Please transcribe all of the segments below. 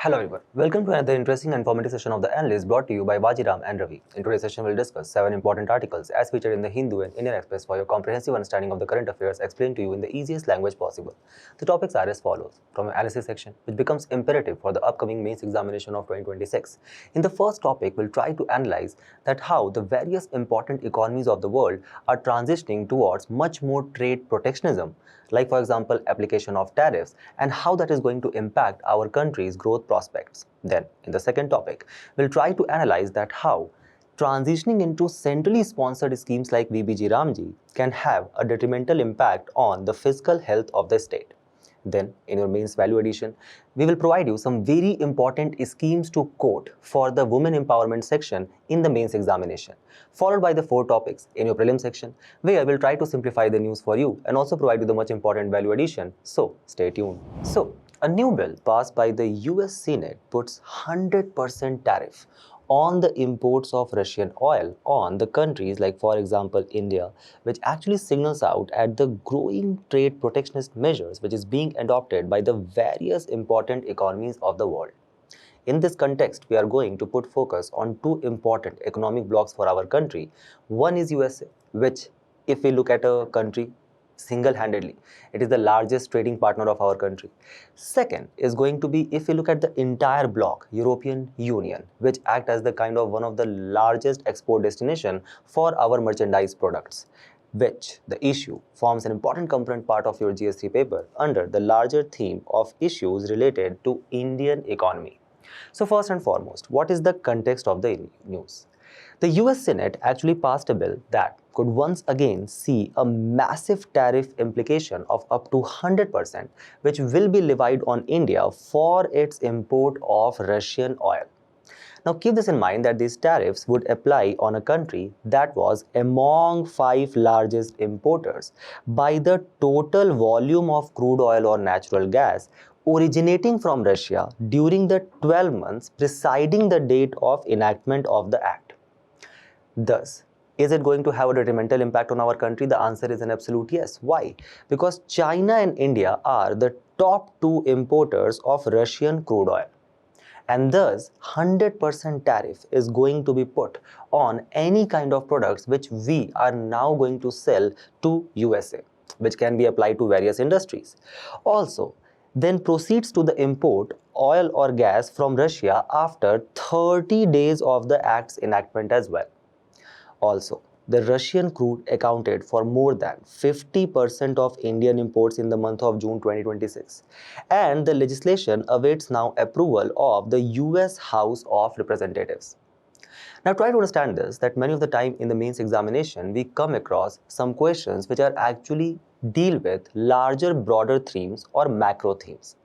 Hello everyone, welcome to another interesting and informative session of the Analyst brought to you by Vajiram and Ravi. In today's session, we'll discuss 7 important articles as featured in the Hindu and Indian Express for your comprehensive understanding of the current affairs explained to you in the easiest language possible. The topics are as follows. From an analysis section, which becomes imperative for the upcoming mains examination of 2026. In the first topic, we'll try to analyze that how the various important economies of the world are transitioning towards much more trade protectionism, like for example application of tariffs, and how that is going to impact our country's growth prospects. Then in the second topic, we'll try to analyze that how transitioning into centrally sponsored schemes like VBG can have a detrimental impact on the fiscal health of the state. Then, in your mains value addition, we will provide you some very important schemes to quote for the women empowerment section in the mains examination, followed by the 4 topics in your prelim section, where I will try to simplify the news for you and also provide you the much important value addition. So, stay tuned. So, a new bill passed by the US Senate puts 100% tariff on the imports of Russian oil on the countries like, for example, India, which actually signals out at the growing trade protectionist measures which is being adopted by the various important economies of the world. In this context, we are going to put focus on 2 important economic blocks for our country. One is USA, which if we look at a country single-handedly, it is the largest trading partner of our country. Second is going to be, if we look at the entire bloc, European Union, which act as the kind of one of the largest export destination for our merchandise products, which the issue forms an important component part of your GS3 paper under the larger theme of issues related to Indian economy. So first and foremost, what is the context of the news? The US Senate actually passed a bill that could once again see a massive tariff implication of up to 100%, which will be levied on India for its import of Russian oil. Now keep this in mind that these tariffs would apply on a country that was among 5 largest importers by the total volume of crude oil or natural gas originating from Russia during the 12 months preceding the date of enactment of the act. Thus, is it going to have a detrimental impact on our country? The answer is an absolute yes. Why? Because China and India are the top 2 importers of Russian crude oil. And thus, 100% tariff is going to be put on any kind of products which we are now going to sell to USA, which can be applied to various industries. Also, then proceeds to the import oil or gas from Russia after 30 days of the act's enactment as well. Also, the Russian crude accounted for more than 50% of Indian imports in the month of June 2026, and the legislation awaits now approval of the US House of Representatives. Now try to understand this, that many of the time in the mains examination we come across some questions which are actually deal with larger broader themes or macro themes.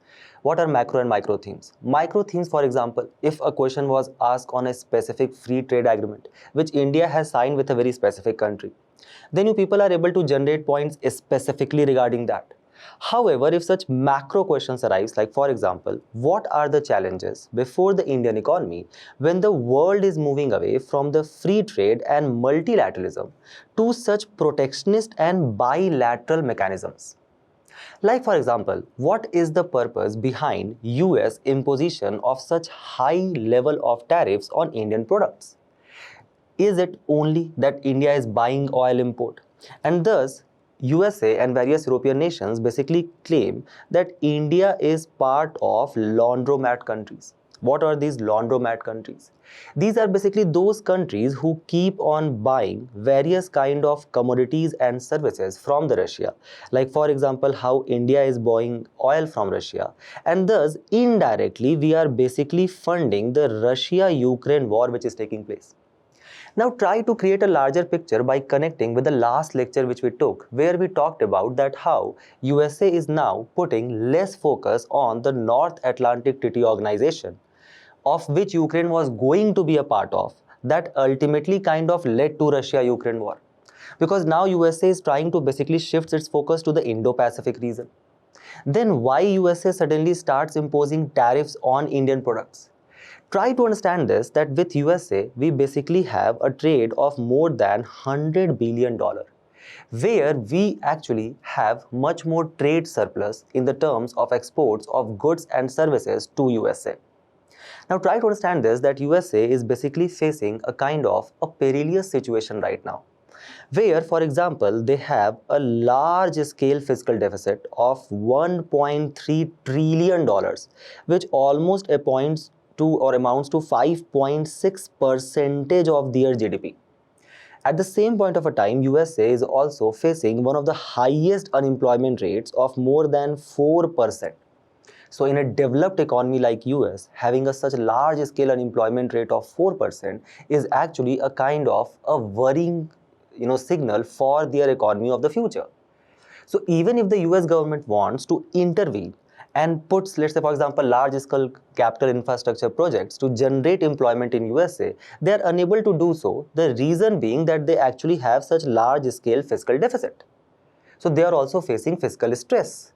What are macro and micro themes? Micro themes, for example, if a question was asked on a specific free trade agreement which India has signed with a very specific country, then you people are able to generate points specifically regarding that. However, if such macro questions arise, like for example, what are the challenges before the Indian economy when the world is moving away from the free trade and multilateralism to such protectionist and bilateral mechanisms? Like for example, what is the purpose behind US imposition of such high level of tariffs on Indian products? Is it only that India is buying oil import, and thus USA and various European nations basically claim that India is part of laundromat countries? What are these laundromat countries? These are basically those countries who keep on buying various kind of commodities and services from the Russia. Like for example, how India is buying oil from Russia, and thus indirectly we are basically funding the Russia-Ukraine war which is taking place. Now try to create a larger picture by connecting with the last lecture which we took, where we talked about that how USA is now putting less focus on the North Atlantic Treaty Organization, of which Ukraine was going to be a part of, that ultimately kind of led to Russia-Ukraine war. Because now USA is trying to basically shift its focus to the Indo-Pacific region. Then why USA suddenly starts imposing tariffs on Indian products? Try to understand this, that with USA, we basically have a trade of more than $100 billion, where we actually have much more trade surplus in the terms of exports of goods and services to USA. Now try to understand this, that USA is basically facing a kind of a perilous situation right now, where, for example, they have a large scale fiscal deficit of $1.3 trillion, which almost amounts to 5.6% of their GDP. At the same point of a time, USA is also facing one of the highest unemployment rates of more than 4%. So in a developed economy like US, having a such large scale unemployment rate of 4% is actually a kind of a worrying signal for their economy of the future. So even if the US government wants to intervene and puts, let's say for example, large scale capital infrastructure projects to generate employment in USA, they are unable to do so. The reason being that they actually have such large scale fiscal deficit. So they are also facing fiscal stress.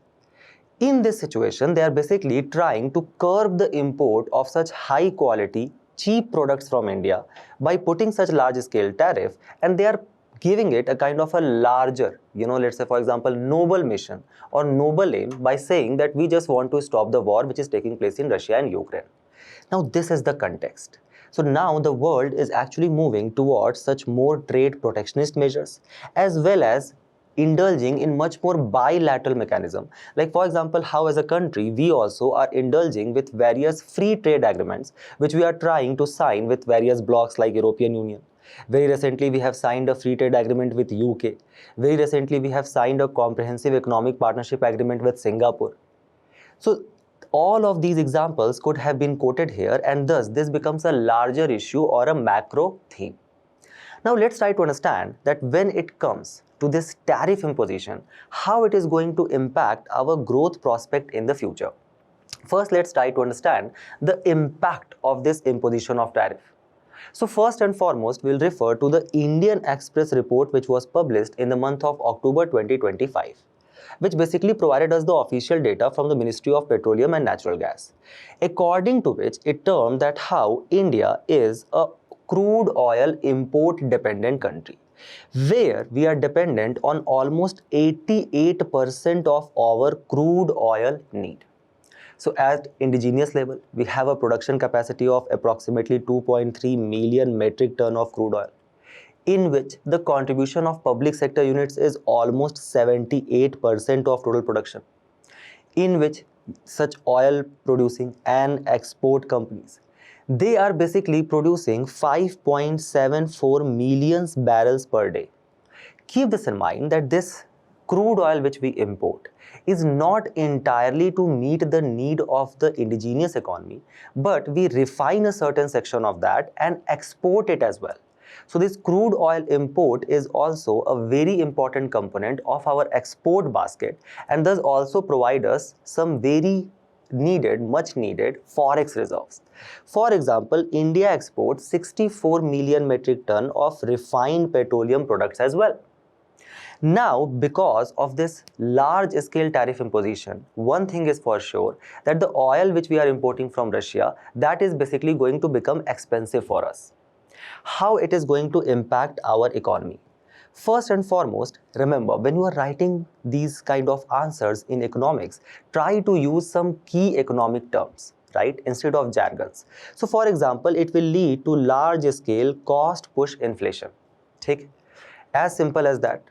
In this situation, they are basically trying to curb the import of such high quality, cheap products from India by putting such large scale tariff, and they are giving it a kind of a larger, let's say for example, noble mission or noble aim by saying that we just want to stop the war which is taking place in Russia and Ukraine. Now this is the context. So now the world is actually moving towards such more trade protectionist measures, as well as indulging in much more bilateral mechanism. Like for example, how as a country we also are indulging with various free trade agreements which we are trying to sign with various blocs like European Union. Very recently we have signed a free trade agreement with UK. Very recently we have signed a comprehensive economic partnership agreement with Singapore. So all of these examples could have been quoted here, and thus this becomes a larger issue or a macro theme. Now let's try to understand that when it comes to this tariff imposition, how it is going to impact our growth prospect in the future. First, let's try to understand the impact of this imposition of tariff. So first and foremost, we'll refer to the Indian Express report which was published in the month of October 2025. Which basically provided us the official data from the Ministry of Petroleum and Natural Gas, according to which it termed that how India is a crude oil import dependent country, where we are dependent on almost 88% of our crude oil need. So at indigenous level, we have a production capacity of approximately 2.3 million metric ton of crude oil, in which the contribution of public sector units is almost 78% of total production, in which such oil producing and export companies, they are basically producing 5.74 million barrels per day. Keep this in mind that this crude oil which we import is not entirely to meet the need of the indigenous economy, but we refine a certain section of that and export it as well. So this crude oil import is also a very important component of our export basket, and thus also provide us some very much needed forex reserves. For example, India exports 64 million metric ton of refined petroleum products as well. Now, because of this large scale tariff imposition, one thing is for sure, that the oil which we are importing from Russia, that is basically going to become expensive for us. How it is going to impact our economy? First and foremost, remember, when you are writing these kind of answers in economics, try to use some key economic terms, right, instead of jargons. So for example, it will lead to large scale cost push inflation. Take as simple as that.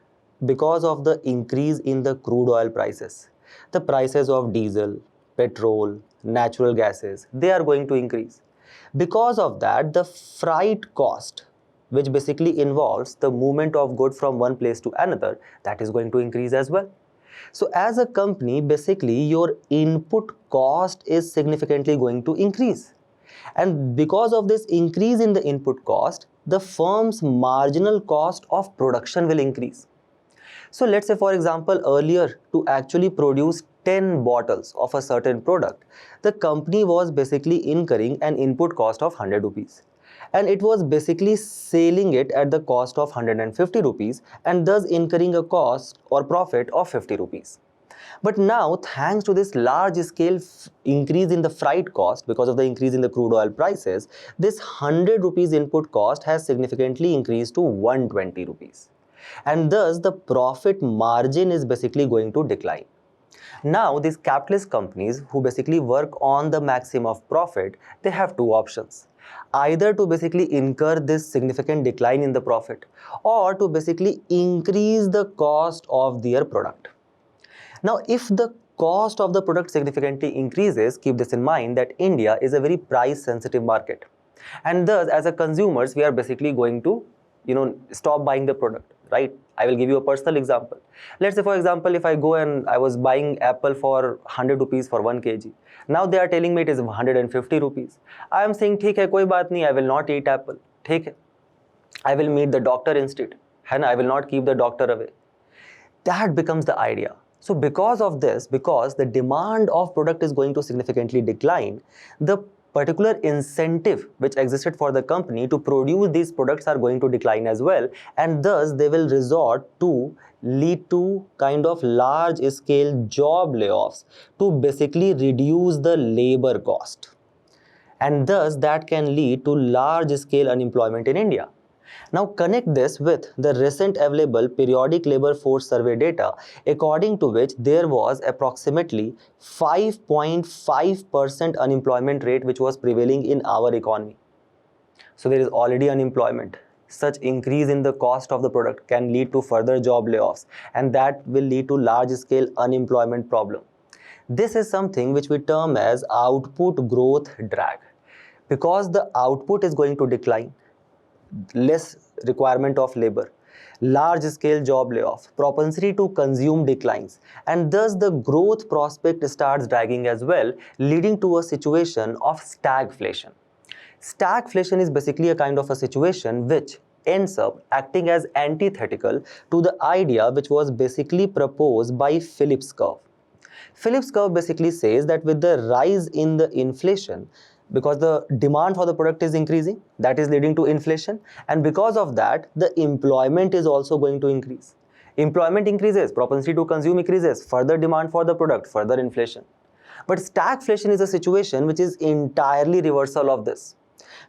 Because of the increase in the crude oil prices, the prices of diesel, petrol, natural gases, they are going to increase. Because of that, the freight cost, which basically involves the movement of good from one place to another, that is going to increase as well. So as a company, basically your input cost is significantly going to increase. And because of this increase in the input cost, the firm's marginal cost of production will increase. So let's say for example, earlier to actually produce 10 bottles of a certain product, the company was basically incurring an input cost of 100 rupees. And it was basically selling it at the cost of 150 rupees and thus incurring a cost or profit of 50 rupees. But now, thanks to this large scale increase in the freight cost because of the increase in the crude oil prices, this 100 rupees input cost has significantly increased to 120 rupees. And thus the profit margin is basically going to decline. Now, these capitalist companies who basically work on the maximum of profit, they have two options. Either to basically incur this significant decline in the profit or to basically increase the cost of their product. Now, if the cost of the product significantly increases, keep this in mind that India is a very price sensitive market. And thus, as a consumers, we are basically going to, stop buying the product, right? I will give you a personal example. Let's say, for example, if I go and I was buying apple for 100 rupees for 1 kg. Now they are telling me it is 150 rupees. I am saying, ठीक है, कोई बात नहीं, I will not eat apple. ठीक है. I will meet the doctor instead. And I will not keep the doctor away. That becomes the idea. So because of this, because the demand of product is going to significantly decline, the particular incentive which existed for the company to produce these products are going to decline as well, and thus they will resort to lead to kind of large scale job layoffs to basically reduce the labor cost, and thus that can lead to large scale unemployment in India. Now connect this with the recent available periodic labor force survey data, according to which there was approximately 5.5% unemployment rate which was prevailing in our economy. So there is already unemployment. Such increase in the cost of the product can lead to further job layoffs, and that will lead to large scale unemployment problem. This is something which we term as output growth drag. Because the output is going to decline, less requirement of labor, large scale job layoff, propensity to consume declines, and thus the growth prospect starts dragging as well, leading to a situation of stagflation. Stagflation is basically a kind of a situation which ends up acting as antithetical to the idea which was basically proposed by Phillips curve. Phillips curve basically says that with the rise in the inflation, because the demand for the product is increasing, that is leading to inflation, and because of that the employment is also going to increase. Employment increases, propensity to consume increases, further demand for the product, further inflation. But stagflation is a situation which is entirely reversal of this,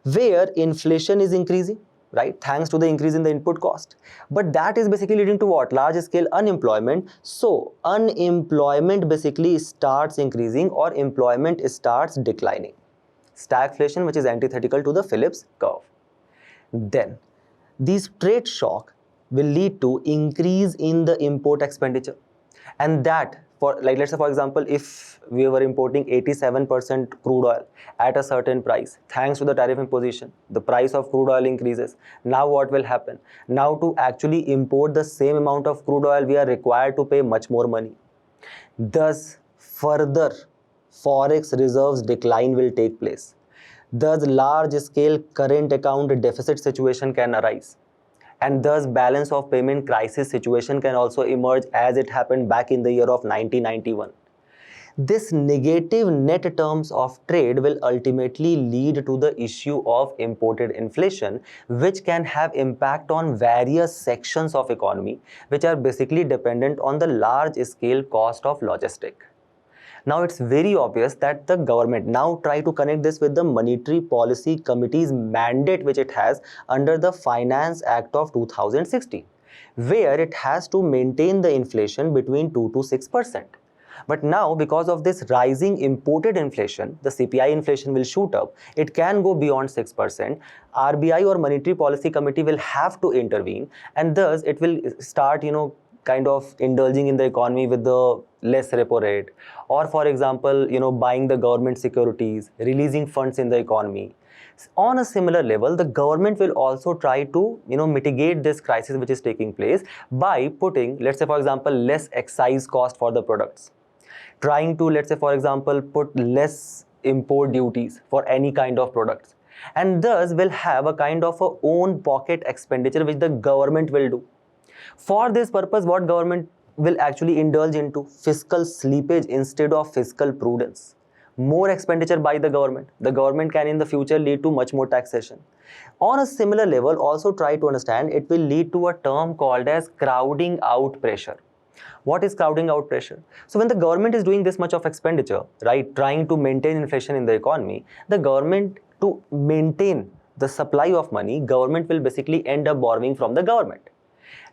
where inflation is increasing, right, thanks to the increase in the input cost, but that is basically leading to what? Large scale unemployment. So unemployment basically starts increasing or employment starts declining. Stagflation, which is antithetical to the Phillips curve. Then these trade shock will lead to increase in the import expenditure, and that, for like, let's say for example, if we were importing 87% crude oil at a certain price, thanks to the tariff imposition, the price of crude oil increases. Now what will happen? Now to actually import the same amount of crude oil, we are required to pay much more money. Thus further forex reserves decline will take place. Thus large scale current account deficit situation can arise, and thus balance of payment crisis situation can also emerge, as it happened back in the year of 1991. This negative net terms of trade will ultimately lead to the issue of imported inflation, which can have impact on various sections of economy which are basically dependent on the large scale cost of logistic. Now it's very obvious that the government, now try to connect this with the Monetary Policy Committee's mandate which it has under the Finance Act of 2016, where it has to maintain the inflation between 2 to 6%. But now because of this rising imported inflation, the CPI inflation will shoot up, it can go beyond 6%, RBI or Monetary Policy Committee will have to intervene, and thus it will start, kind of indulging in the economy with the less repo rate, or for example, buying the government securities, releasing funds in the economy. On a similar level, the government will also try to, mitigate this crisis which is taking place by putting, let's say for example, less excise cost for the products, trying to, let's say for example, put less import duties for any kind of products, and thus will have a kind of a own pocket expenditure which the government will do. For this purpose, what government will actually indulge into? Fiscal slippage instead of fiscal prudence. More expenditure by the government. The government can in the future lead to much more taxation. On a similar level, also try to understand, it will lead to a term called as crowding out pressure. What is crowding out pressure? So when the government is doing this much of expenditure, right, trying to maintain inflation in the economy, the government, to maintain the supply of money, government will basically end up borrowing from the government.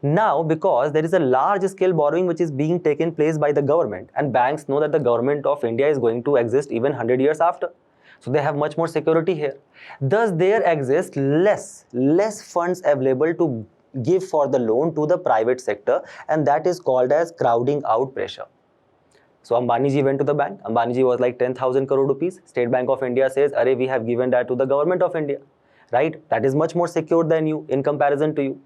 Now, because there is a large scale borrowing which is being taken place by the government, and banks know that the government of India is going to exist even 100 years after. So they have much more security here. Thus, there exists less funds available to give for the loan to the private sector, and that is called as crowding out pressure. So Ambani ji went to the bank. Ambani ji was like 10,000 crore rupees. State Bank of India says, "Arey, we have given that to the government of India," right? That is much more secure than you in comparison to you.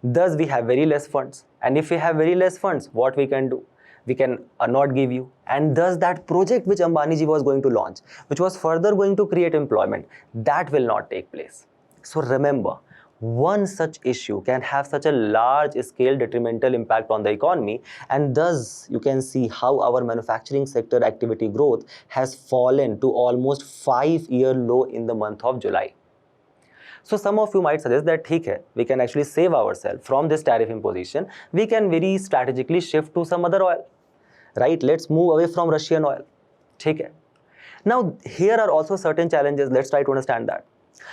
Thus, we have very less funds. And if we have very less funds, what we can do? We can not give you. And thus, that project which Ambani ji was going to launch, which was further going to create employment, that will not take place. So remember, one such issue can have such a large scale detrimental impact on the economy, and thus you can see how our manufacturing sector activity growth has fallen to almost 5-year low in the month of July. So some of you might suggest that hai, we can actually save ourselves from this tariff imposition. We can very strategically shift to some other oil, right? Let's move away from Russian oil. Hai. Now here are also certain challenges. Let's try to understand that.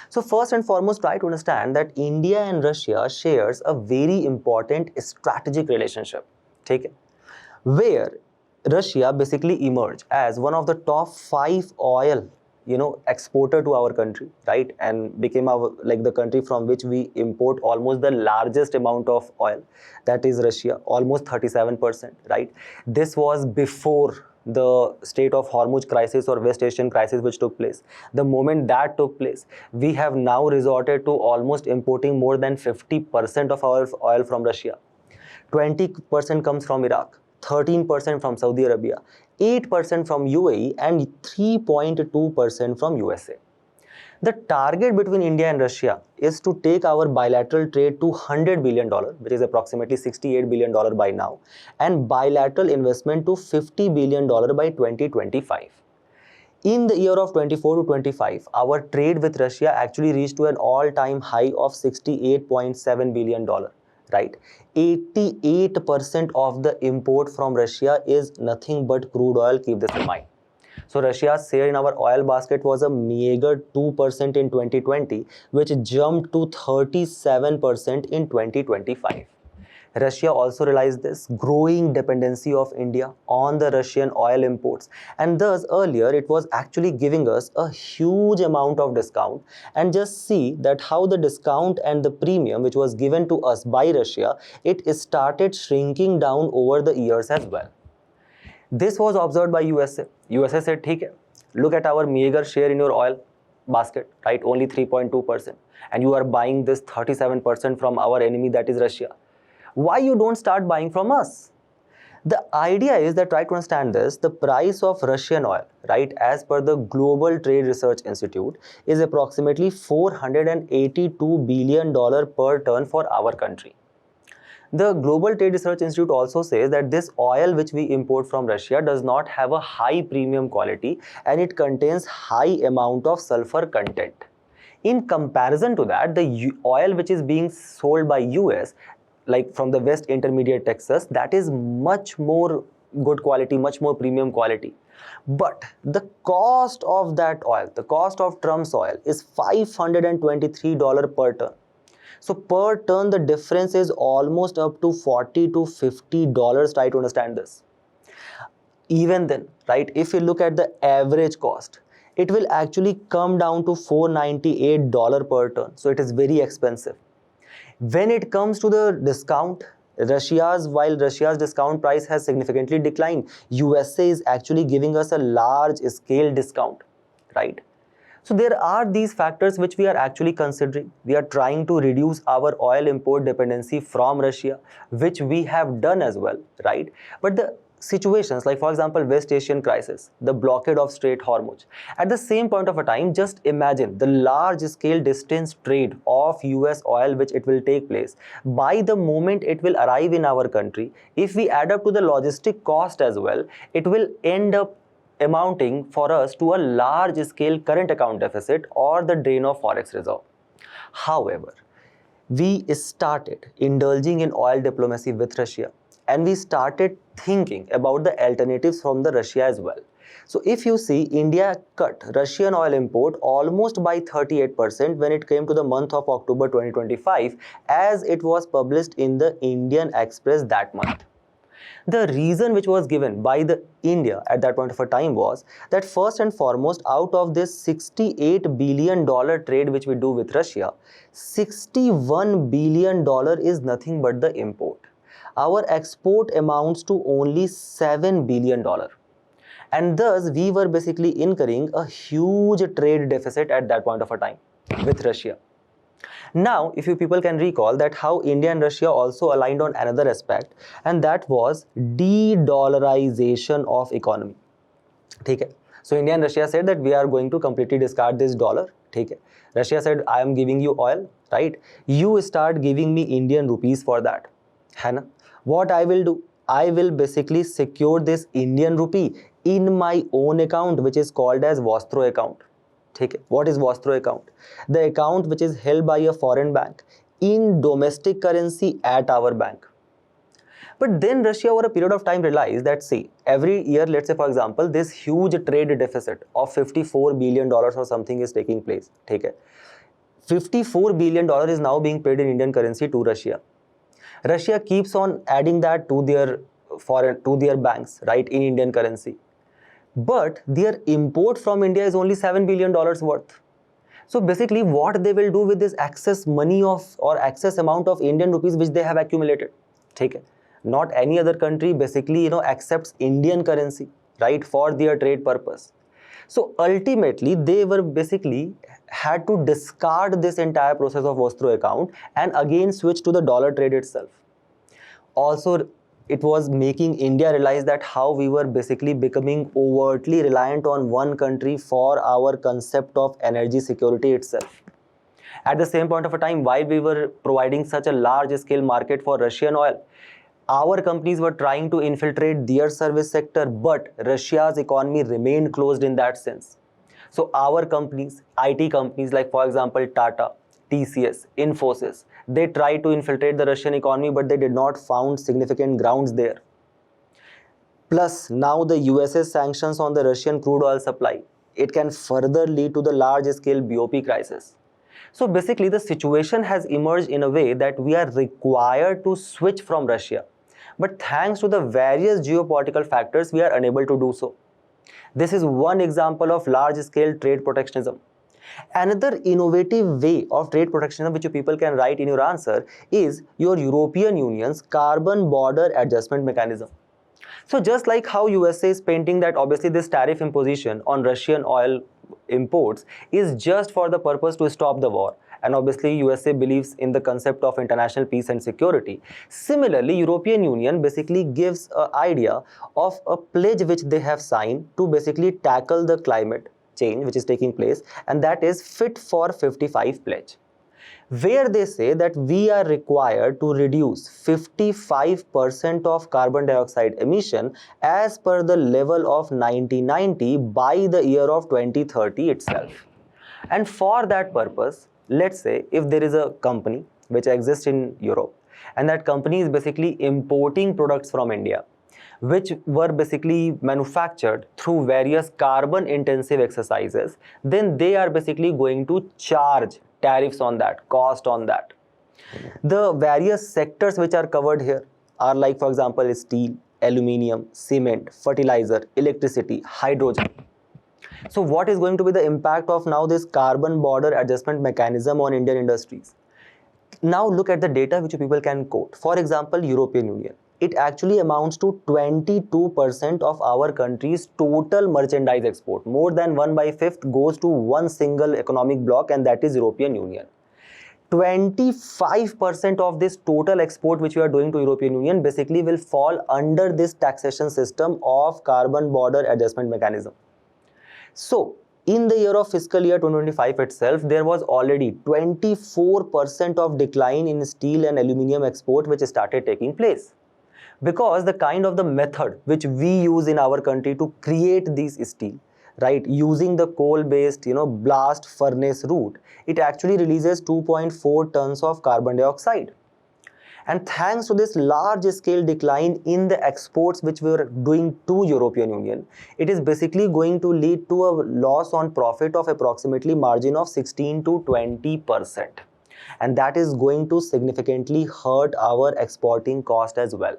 So first and foremost, try to understand that India and Russia shares a very important strategic relationship, okay, where Russia basically emerged as one of the top 5 oil, exporter to our country, right, and became the country from which we import almost the largest amount of oil. That is Russia, almost 37%, right? This was before the Strait of Hormuz crisis or West Asian crisis which took place. The moment that took place, we have now resorted to almost importing more than 50% of our oil from Russia. 20% comes from Iraq, 13% from Saudi Arabia, 8% from UAE, and 3.2% from USA. The target between India and Russia is to take our bilateral trade to $100 billion, which is approximately $68 billion by now, and bilateral investment to $50 billion by 2025. In the year of 24 to 25, our trade with Russia actually reached to an all-time high of $68.7 billion, right? 88% of the import from Russia is nothing but crude oil, keep this in mind. So Russia's share in our oil basket was a meager 2% in 2020, which jumped to 37% in 2025. Russia also realized this growing dependency of India on the Russian oil imports, and thus earlier it was actually giving us a huge amount of discount. And just see that how the discount and the premium which was given to us by Russia, it started shrinking down over the years as well. This was observed by USA. USA said, "Theek hai, look at our meager share in your oil basket, right? Only 3.2%, and you are buying this 37% from our enemy, that is Russia. Why you don't start buying from us?" The idea is that, try to understand this, the price of Russian oil, right, as per the Global Trade Research Institute, is approximately $482 billion per ton for our country. The Global Trade Research Institute also says that this oil which we import from Russia does not have a high premium quality, and it contains high amount of sulfur content. In comparison to that, the oil which is being sold by US, like from the West Intermediate Texas, that is much more good quality, much more premium quality. But the cost of that oil, the cost of Trump's oil, is $523 per ton. So per ton, the difference is almost up to $40 to $50. Try to understand this. Even then, right, if you look at the average cost, it will actually come down to $498 per ton. So it is very expensive. When it comes to the discount, while Russia's discount price has significantly declined, USA is actually giving us a large scale discount, right? So there are these factors which we are actually considering. We are trying to reduce our oil import dependency from Russia, which we have done as well, right? But the situations like, for example, West Asian crisis, the blockade of Strait Hormuz, at the same point of a time, just imagine the large scale distance trade of US oil which it will take place. By the moment it will arrive in our country, if we add up to the logistic cost as well, it will end up amounting for us to a large scale current account deficit or the drain of forex reserve. However, we started indulging in oil diplomacy with Russia, and we started thinking about the alternatives from the Russia as well. So if you see, India cut Russian oil import almost by 38% when it came to the month of October 2025, as it was published in the Indian Express that month. The reason which was given by the India at that point of a time was that first and foremost, out of this $68 billion trade which we do with Russia, $61 billion is nothing but the import. Our export amounts to only $7 billion. And thus, we were basically incurring a huge trade deficit at that point of a time with Russia. Now, if you people can recall that how India and Russia also aligned on another aspect, and that was de-dollarization of economy. Okay. So India and Russia said that we are going to completely discard this dollar. Okay. Russia said, I am giving you oil, right? You start giving me Indian rupees for that. Hana. What I will do? I will basically secure this Indian rupee in my own account, which is called as Vostro account. Okay. What is Vostro account? The account which is held by a foreign bank in domestic currency at our bank. But then Russia over a period of time realized that, see, every year, let's say for example, this huge trade deficit of $54 billion or something is taking place. Take it. $54 billion is now being paid in Indian currency to Russia. Russia keeps on adding that to their banks, right, in Indian currency. But their import from India is only $7 billion worth. So basically what they will do with this excess money or excess amount of Indian rupees which they have accumulated. Take it. Not any other country basically accepts Indian currency, right, for their trade purpose. So ultimately they were basically had to discard this entire process of Vostro account and again switch to the dollar trade itself. Also, it was making India realize that how we were basically becoming overtly reliant on one country for our concept of energy security itself. At the same point of a time, while we were providing such a large scale market for Russian oil, our companies were trying to infiltrate their service sector, but Russia's economy remained closed in that sense. So our companies, IT companies like for example Tata, TCS, Infosys, they tried to infiltrate the Russian economy, but they did not found significant grounds there. Plus, now the US's sanctions on the Russian crude oil supply, it can further lead to the large-scale BOP crisis. So basically, the situation has emerged in a way that we are required to switch from Russia. But thanks to the various geopolitical factors, we are unable to do so. This is one example of large-scale trade protectionism. Another innovative way of trade protectionism which you people can write in your answer is your European Union's carbon border adjustment mechanism. So just like how USA is painting that obviously this tariff imposition on Russian oil imports is just for the purpose to stop the war, and obviously USA believes in the concept of international peace and security. Similarly, European Union basically gives an idea of a pledge which they have signed to basically tackle the climate change which is taking place, and that is Fit for 55 pledge, where they say that we are required to reduce 55% of carbon dioxide emission as per the level of 1990 by the year of 2030 itself. And for that purpose, let's say if there is a company which exists in Europe and that company is basically importing products from India which were basically manufactured through various carbon intensive exercises, then they are basically going to charge tariffs on that, cost on that. The various sectors which are covered here are like for example steel, aluminium, cement, fertilizer, electricity, hydrogen. So what is going to be the impact of now this carbon border adjustment mechanism on Indian industries? Now look at the data which people can quote. For example, European Union. It actually amounts to 22% of our country's total merchandise export. More than 1/5 goes to one single economic bloc, and that is European Union. 25% of this total export which we are doing to European Union basically will fall under this taxation system of carbon border adjustment mechanism. So, in the year of fiscal year 2025 itself, there was already 24% of decline in steel and aluminium export which started taking place. Because the kind of the method which we use in our country to create these steel, right, using the coal-based, blast furnace route, it actually releases 2.4 tons of carbon dioxide. And thanks to this large scale decline in the exports which we were doing to European Union, it is basically going to lead to a loss on profit of approximately margin of 16 to 20%. And that is going to significantly hurt our exporting cost as well.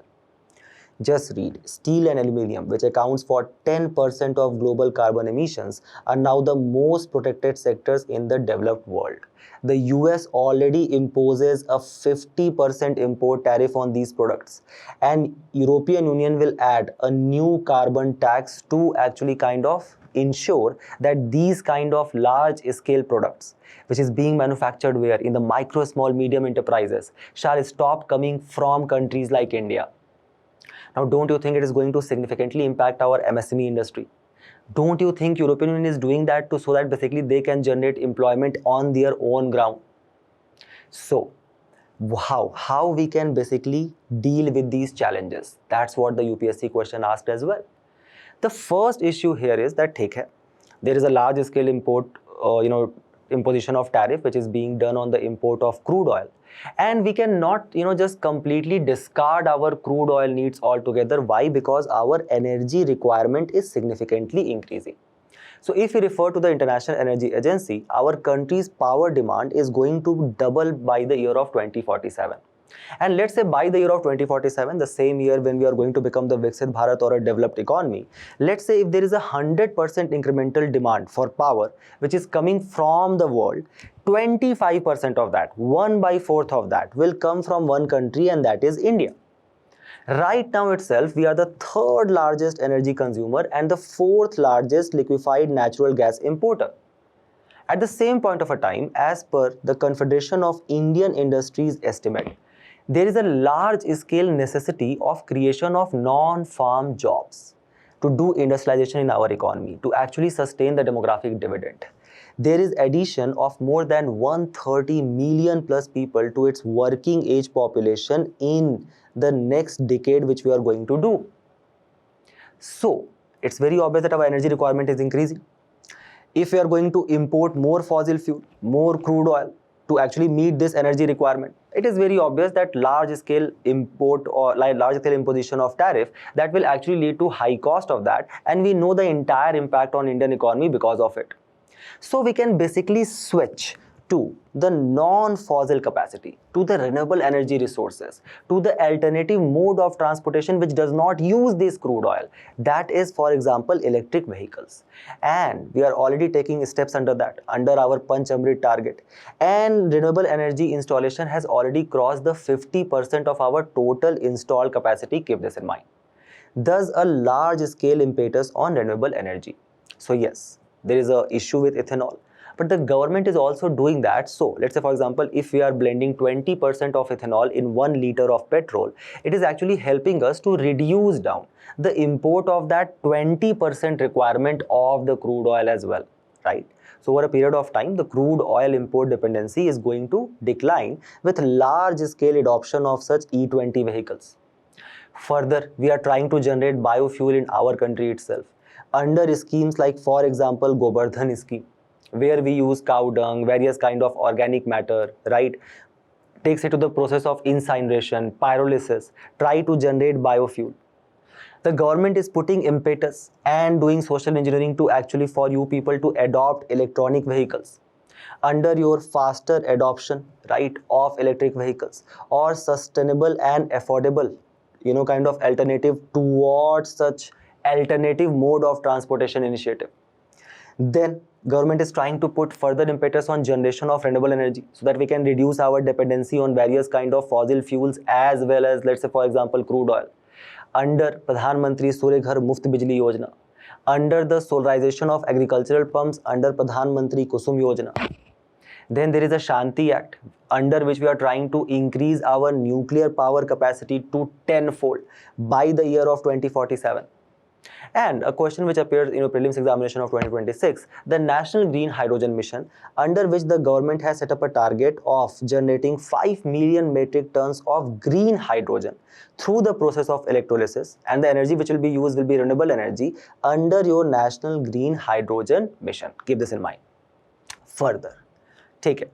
Just read, steel and aluminium, which accounts for 10% of global carbon emissions, are now the most protected sectors in the developed world. The US already imposes a 50% import tariff on these products, and European Union will add a new carbon tax to actually kind of ensure that these kind of large scale products which is being manufactured where in the micro, small, medium enterprises shall stop coming from countries like India. Now, don't you think it is going to significantly impact our MSME industry? Don't you think European Union is doing that so that basically they can generate employment on their own ground? So, how we can basically deal with these challenges? That's what the UPSC question asked as well. The first issue here is that there is a large scale import, imposition of tariff which is being done on the import of crude oil, and we cannot just completely discard our crude oil needs altogether. Why? Because our energy requirement is significantly increasing. So if we refer to the International Energy Agency, our country's power demand is going to double by the year of 2047. And let's say by the year of 2047, the same year when we are going to become the Viksit Bharat or a developed economy, let's say if there is a 100% incremental demand for power which is coming from the world, 25% of that, 1/4 of that will come from one country, and that is India. Right now itself, we are the third largest energy consumer and the fourth largest liquefied natural gas importer. At the same point of a time, as per the Confederation of Indian Industries estimate, there is a large scale necessity of creation of non-farm jobs to do industrialization in our economy, to actually sustain the demographic dividend. There is addition of more than 130 million plus people to its working age population in the next decade which we are going to do. So, it's very obvious that our energy requirement is increasing. If we are going to import more fossil fuel, more crude oil to actually meet this energy requirement, it is very obvious that large scale import or large scale imposition of tariff that will actually lead to high cost of that, and we know the entire impact on Indian economy because of it. So we can basically switch to the non-fossil capacity, to the renewable energy resources, to the alternative mode of transportation which does not use this crude oil. That is, for example, electric vehicles. And we are already taking steps under that, under our Panch Amrit target. And renewable energy installation has already crossed the 50% of our total installed capacity. Keep this in mind. Thus, a large scale impetus on renewable energy. So yes, there is an issue with ethanol, but the government is also doing that. So let's say, for example, if we are blending 20% of ethanol in 1 liter of petrol, it is actually helping us to reduce down the import of that 20% requirement of the crude oil as well, right? So over a period of time, the crude oil import dependency is going to decline with large scale adoption of such E20 vehicles. Further, we are trying to generate biofuel in our country itself under schemes like, for example, Govardhan scheme, where we use cow dung, various kind of organic matter, right? Takes it to the process of incineration, pyrolysis, try to generate biofuel. The government is putting impetus and doing social engineering to actually for you people to adopt electronic vehicles under your faster adoption, right, of electric vehicles or sustainable and affordable, kind of alternative towards such alternative mode of transportation initiative. Then government is trying to put further impetus on generation of renewable energy so that we can reduce our dependency on various kind of fossil fuels as well as, let's say, for example, crude oil. Under Pradhan Mantri Surya Ghar Muft Bijli Yojana, under the solarization of agricultural pumps under Pradhan Mantri Kusum Yojana. Then there is a Shanti Act under which we are trying to increase our nuclear power capacity to 10-fold by the year of 2047. And a question which appears in a prelims examination of 2026, the National Green Hydrogen Mission, under which the government has set up a target of generating 5 million metric tons of green hydrogen through the process of electrolysis, and the energy which will be used will be renewable energy under your National Green Hydrogen Mission. Keep this in mind. Further, take it.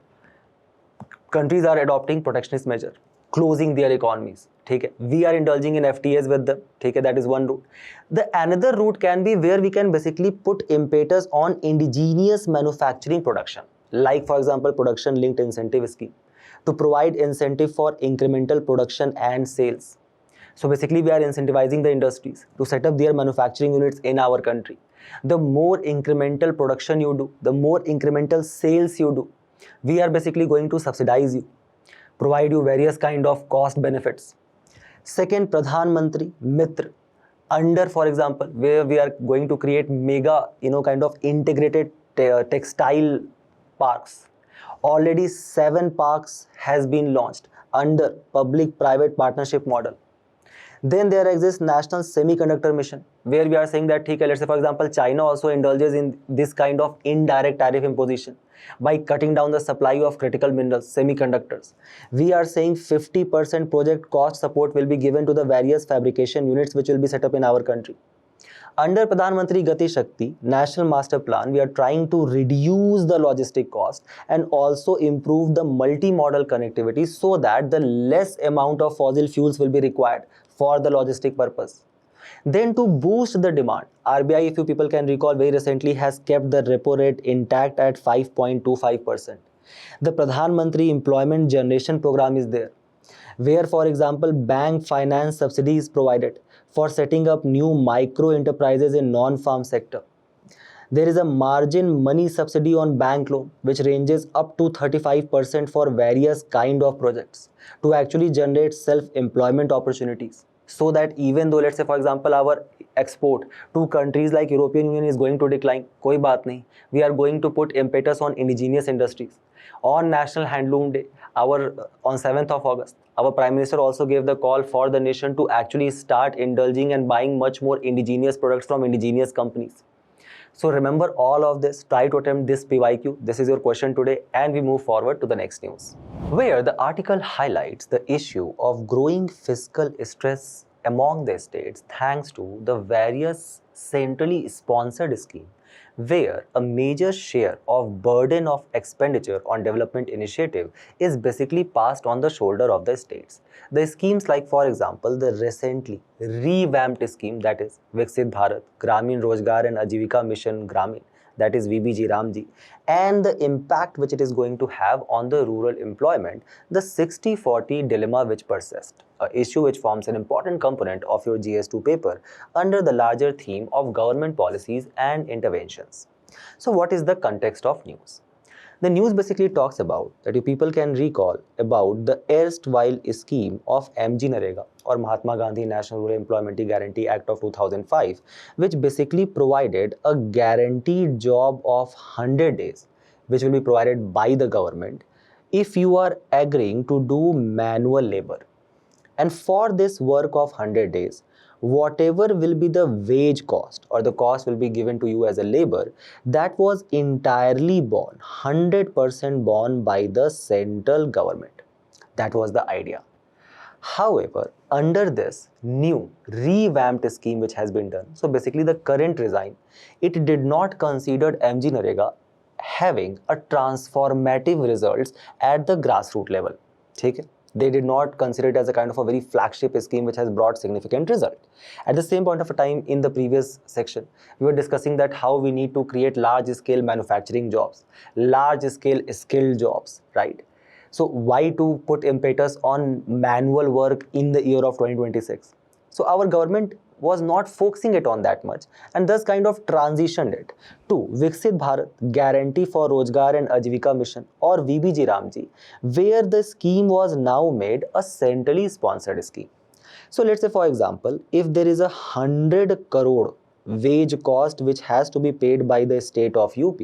Countries are adopting protectionist measure. closing their economies. ठीक है, we are indulging in FTAs with them. ठीक है, that is one route. The another route can be where we can basically put impetus on indigenous manufacturing production, like for example production linked incentive scheme to provide incentive for incremental production and sales. So basically we are incentivizing the industries to set up their manufacturing units in our country. The more incremental production you do, the more incremental sales you do, we are basically going to subsidize you, provide you various kind of cost benefits. Second, Pradhan Mantri Mitra, under for example, where we are going to create mega, kind of integrated textile parks. Already 7 parks has been launched under public-private partnership model. Then there exists National Semiconductor Mission, where we are saying that, let's say for example, China also indulges in this kind of indirect tariff imposition by cutting down the supply of critical minerals, semiconductors. We are saying 50% project cost support will be given to the various fabrication units which will be set up in our country. Under Pradhan Mantri Gati Shakti National Master Plan, we are trying to reduce the logistic cost and also improve the multi-modal connectivity so that the less amount of fossil fuels will be required for the logistic purpose. Then to boost the demand, RBI, if you people can recall, very recently has kept the repo rate intact at 5.25%. The Pradhan Mantri Employment Generation Program is there, where for example bank finance subsidy is provided for setting up new micro enterprises in non-farm sector. There is a margin money subsidy on bank loan which ranges up to 35% for various kind of projects to actually generate self-employment opportunities, so that even though, let's say for example, our export to countries like European Union is going to decline, koi baat nahi, we are going to put impetus on indigenous industries. On National Handloom Day, on 7th of August, our Prime Minister also gave the call for the nation to actually start indulging and buying much more indigenous products from indigenous companies. So remember all of this, try to attempt this PYQ. This is your question today, and we move forward to the next news, where the article highlights the issue of growing fiscal stress among the states thanks to the various centrally sponsored schemes, where a major share of burden of expenditure on development initiative is basically passed on the shoulder of the states. The schemes like, for example, the recently revamped scheme, that is Viksit Bharat, Gramin Rozgar and Ajivika Mission Gramin, that is Vajiram, and the impact which it is going to have on the rural employment, the 60-40 dilemma which persists, an issue which forms an important component of your GS2 paper under the larger theme of government policies and interventions. So what is the context of news? The news basically talks about that you people can recall about the erstwhile scheme of MG Narega or Mahatma Gandhi National Rural Employment Guarantee Act of 2005, which basically provided a guaranteed job of 100 days, which will be provided by the government if you are agreeing to do manual labor. And for this work of 100 days, whatever will be the wage cost or the cost will be given to you as a labor, that was entirely borne, 100% borne by the central government. That was the idea. However, under this new revamped scheme which has been done, so basically the current regime, it did not consider MG Narega having a transformative results at the grassroots level. Okay? They did not consider it as a kind of a very flagship scheme which has brought significant result. At the same point of time in the previous section, we were discussing that how we need to create large-scale manufacturing jobs, large-scale skilled jobs, right? So why to put impetus on manual work in the year of 2026? So our government was not focusing it on that much and thus kind of transitioned it to Viksit Bharat Guarantee for Rozgar and Ajivika Mission or VBG Ramji, where the scheme was now made a centrally sponsored scheme. So let's say for example, if there is 100 crore wage cost which has to be paid by the state of UP,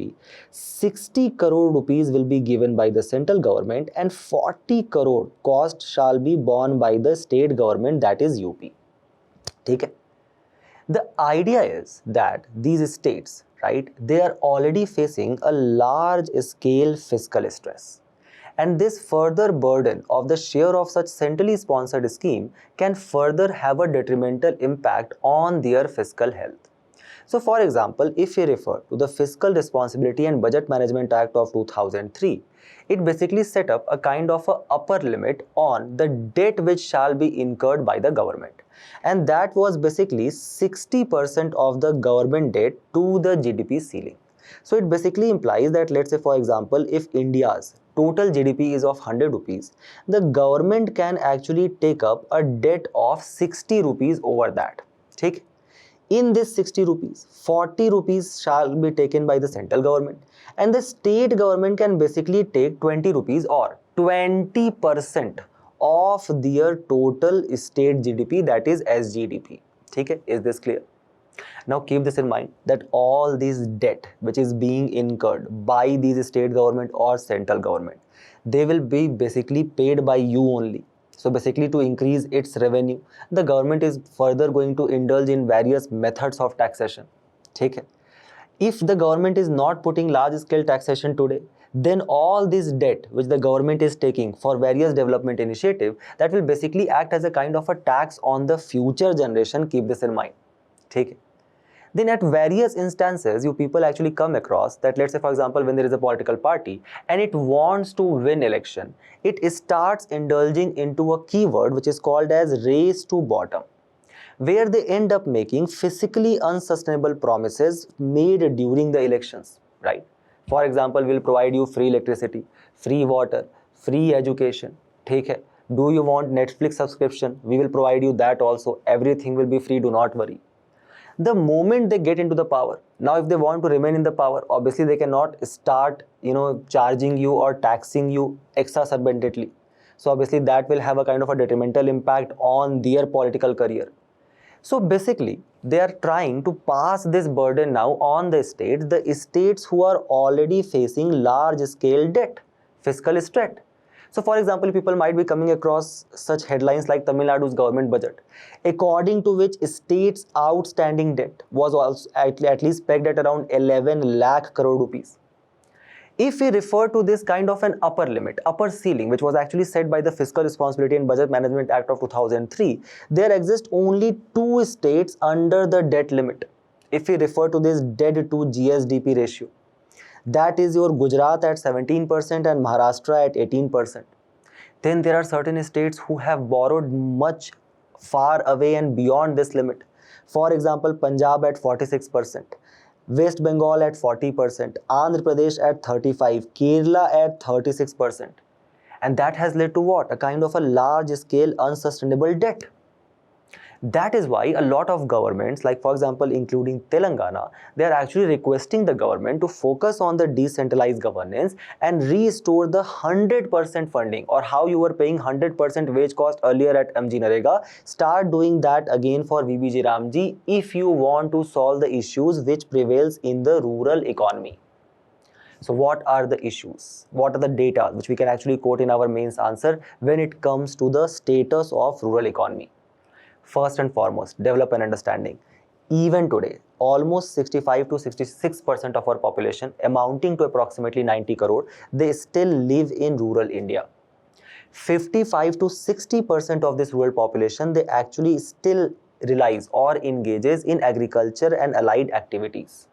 60 crore rupees will be given by the central government and 40 crore cost shall be borne by the state government, that is UP. Okay? The idea is that these states, right, they are already facing a large scale fiscal stress. And this further burden of the share of such centrally sponsored scheme can further have a detrimental impact on their fiscal health. So for example, if we refer to the Fiscal Responsibility and Budget Management Act of 2003, it basically set up a kind of a upper limit on the debt which shall be incurred by the government. And that was basically 60% of the government debt to the GDP ceiling. So it basically implies that, let's say for example, if India's total GDP is of 100 rupees, the government can actually take up a debt of 60 rupees over that. Okay? In this 60 rupees, 40 rupees shall be taken by the central government, and the state government can basically take 20 rupees or 20% of their total state GDP, that is SGDP. Okay? Is this clear? Now keep this in mind that all this debt which is being incurred by these state government or central government, they will be basically paid by you only. So basically, to increase its revenue, the government is further going to indulge in various methods of taxation. Okay? If the government is not putting large scale taxation today, then all this debt which the government is taking for various development initiative, that will basically act as a kind of a tax on the future generation. Keep this in mind. Okay? Then at various instances, you people actually come across that, let's say for example, when there is a political party and it wants to win election, it starts indulging into a keyword which is called as race to bottom, where they end up making physically unsustainable promises made during the elections, right? For example, we'll provide you free electricity, free water, free education. Take it. Do you want Netflix subscription? We will provide you that also. Everything will be free, do not worry. The moment they get into the power, now if they want to remain in the power, obviously they cannot start charging you or taxing you exacerbatedly. So obviously that will have a kind of a detrimental impact on their political career. So basically they are trying to pass this burden now on the states who are already facing large scale debt, fiscal stress. So for example, people might be coming across such headlines like Tamil Nadu's government budget, according to which states' outstanding debt was also at least pegged at around 11 lakh crore rupees. If we refer to this kind of an upper limit, upper ceiling, which was actually set by the Fiscal Responsibility and Budget Management Act of 2003, there exist only two states under the debt limit. If we refer to this debt to GSDP ratio, that is your Gujarat at 17% and Maharashtra at 18%. Then there are certain states who have borrowed much far away and beyond this limit. For example, Punjab at 46%, West Bengal at 40%, Andhra Pradesh at 35%, Kerala at 36%. And that has led to what? A kind of a large scale unsustainable debt. That is why a lot of governments, like for example including Telangana, they are actually requesting the government to focus on the decentralized governance and restore the 100% funding, or how you were paying 100% wage cost earlier at MG Narega. Start doing that again for Vajiram if you want to solve the issues which prevails in the rural economy. So what are the issues? What are the data which we can actually quote in our mains answer when it comes to the status of rural economy? First and foremost, develop an understanding. Even today, almost 65 to 66% of our population, amounting to approximately 90 crore, they still live in rural India. 55 to 60% of this rural population, they actually still relies or engages in agriculture and allied activities.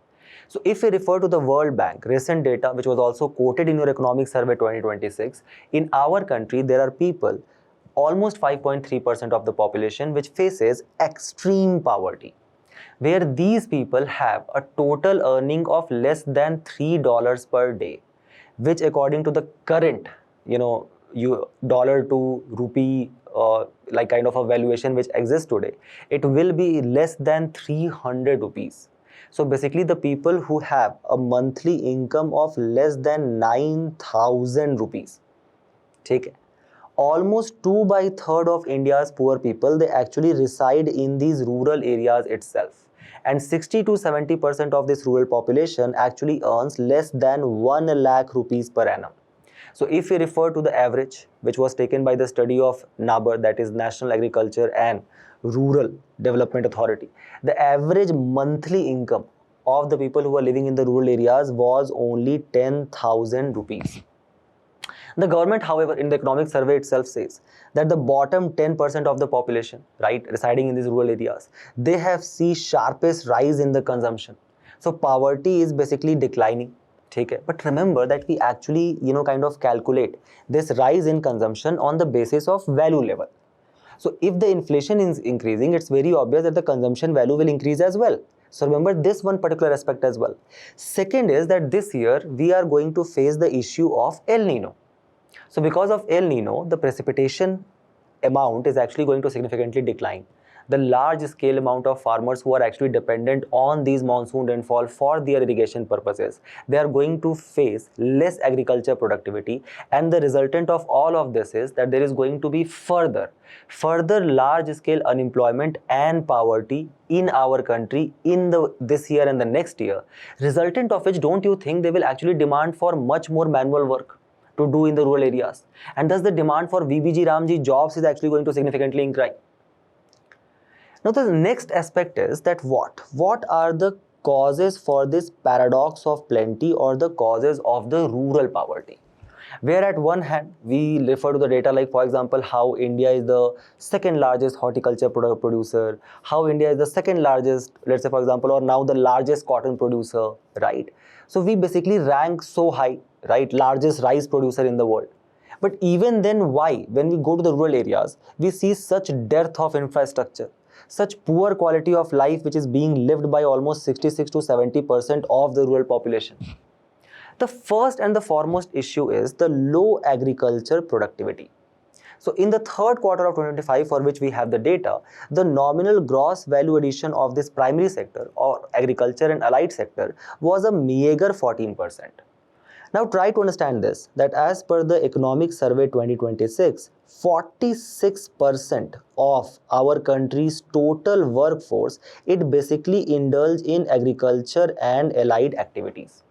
So if we refer to the World Bank recent data, which was also quoted in your Economic Survey 2026, in our country there are people, almost 5.3% of the population, which faces extreme poverty, where these people have a total earning of less than $3 per day, which according to the current dollar to rupee like kind of a valuation which exists today, it will be less than 300 rupees. So basically the people who have a monthly income of less than 9,000 rupees, take it. Almost 2/3 of India's poor people, they actually reside in these rural areas itself. And 60 to 70% of this rural population actually earns less than 1 lakh rupees per annum. So if we refer to the average, which was taken by the study of NABARD, that is National Agriculture and Rural Development Authority, the average monthly income of the people who are living in the rural areas was only 10,000 rupees. The government, however, in the economic survey itself says that the bottom 10% of the population, right, residing in these rural areas, they have seen sharpest rise in the consumption. So poverty is basically declining. ठीक है, but remember that we actually kind of calculate this rise in consumption on the basis of value level. So if the inflation is increasing, it's very obvious that the consumption value will increase as well. So remember this one particular aspect as well. Second is that this year we are going to face the issue of El Nino. So because of El Nino, the precipitation amount is actually going to significantly decline. The large scale amount of farmers who are actually dependent on these monsoon rainfall for their irrigation purposes, they are going to face less agriculture productivity, and the resultant of all of this is that there is going to be further large scale unemployment and poverty in our country in this year and the next year, resultant of which, don't you think they will actually demand for much more manual work to do in the rural areas, and thus the demand for VBG Ramji jobs is actually going to significantly increase. Now the next aspect is that what are the causes for this paradox of plenty, or the causes of the rural poverty, where at one hand we refer to the data like, for example, how India is the second largest horticulture producer, how India is the second largest, let's say for example, or now the largest cotton producer, right? So we basically rank so high, right, largest rice producer in the world. But even then, why, when we go to the rural areas, we see such dearth of infrastructure, such poor quality of life which is being lived by almost 66 to 70% of the rural population? The first and the foremost issue is the low agriculture productivity. So in the third quarter of 2025, for which we have the data, the nominal gross value addition of this primary sector or agriculture and allied sector was a meager 14%. Now try to understand this, that as per the Economic Survey 2026, 46% of our country's total workforce, it basically indulged in agriculture and allied activities.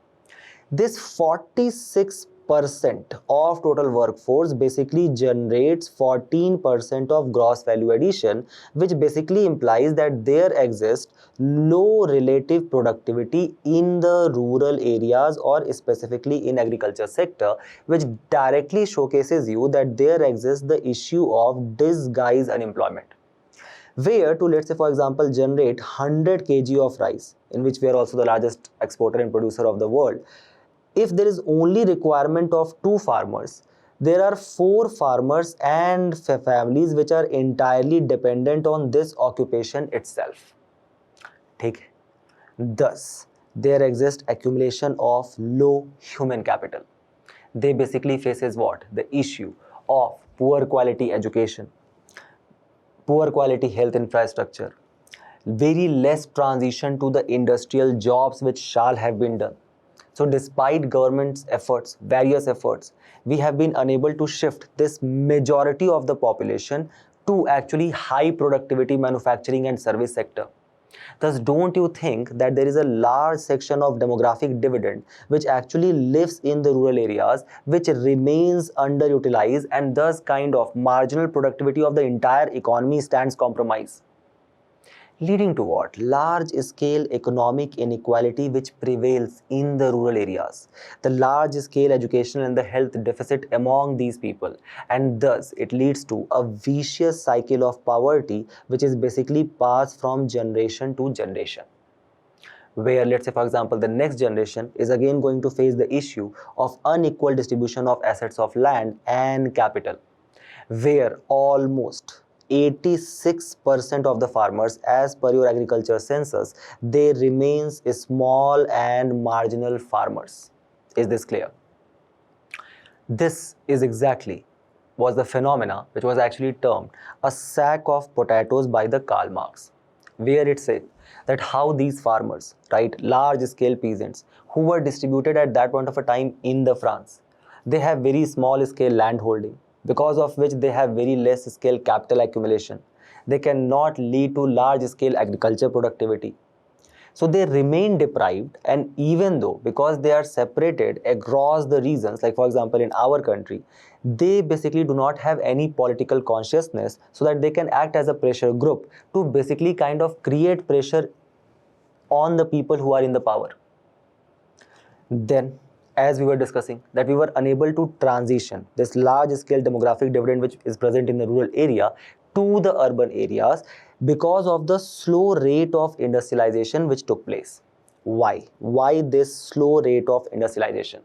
This 46% of total workforce basically generates 14% of gross value addition, which basically implies that there exists low relative productivity in the rural areas, or specifically in agriculture sector, which directly showcases you that there exists the issue of disguised unemployment, where to, let's say for example, generate 100 kg of rice, in which we are also the largest exporter and producer of the world, if there is only requirement of 2 farmers, there are 4 farmers and families which are entirely dependent on this occupation itself. Okay. Thus, there exists accumulation of low human capital. They basically faces what? The issue of poor quality education, poor quality health infrastructure, very less transition to the industrial jobs which shall have been done. So despite government's efforts, various efforts, we have been unable to shift this majority of the population to actually high productivity manufacturing and service sector. Thus, don't you think that there is a large section of demographic dividend which actually lives in the rural areas, which remains underutilized, and thus kind of marginal productivity of the entire economy stands compromised? Leading to what? Large scale economic inequality which prevails in the rural areas, the large scale education and the health deficit among these people, and thus it leads to a vicious cycle of poverty which is basically passed from generation to generation, where, let's say for example, the next generation is again going to face the issue of unequal distribution of assets of land and capital, where almost 86% of the farmers, as per your agriculture census, they remains small and marginal farmers. Is this clear? This is exactly was the phenomena which was actually termed a sack of potatoes by the Karl Marx, where it said that how these farmers, right, large scale peasants who were distributed at that point of a time in the France, they have very small scale land holding, because of which they have very less scale capital accumulation. They cannot lead to large scale agriculture productivity. So they remain deprived, and even though because they are separated across the regions, like for example in our country, they basically do not have any political consciousness so that they can act as a pressure group to basically kind of create pressure on the people who are in the power. Then, as we were discussing, that we were unable to transition this large scale demographic dividend which is present in the rural area to the urban areas because of the slow rate of industrialization which took place. Why? Why this slow rate of industrialization?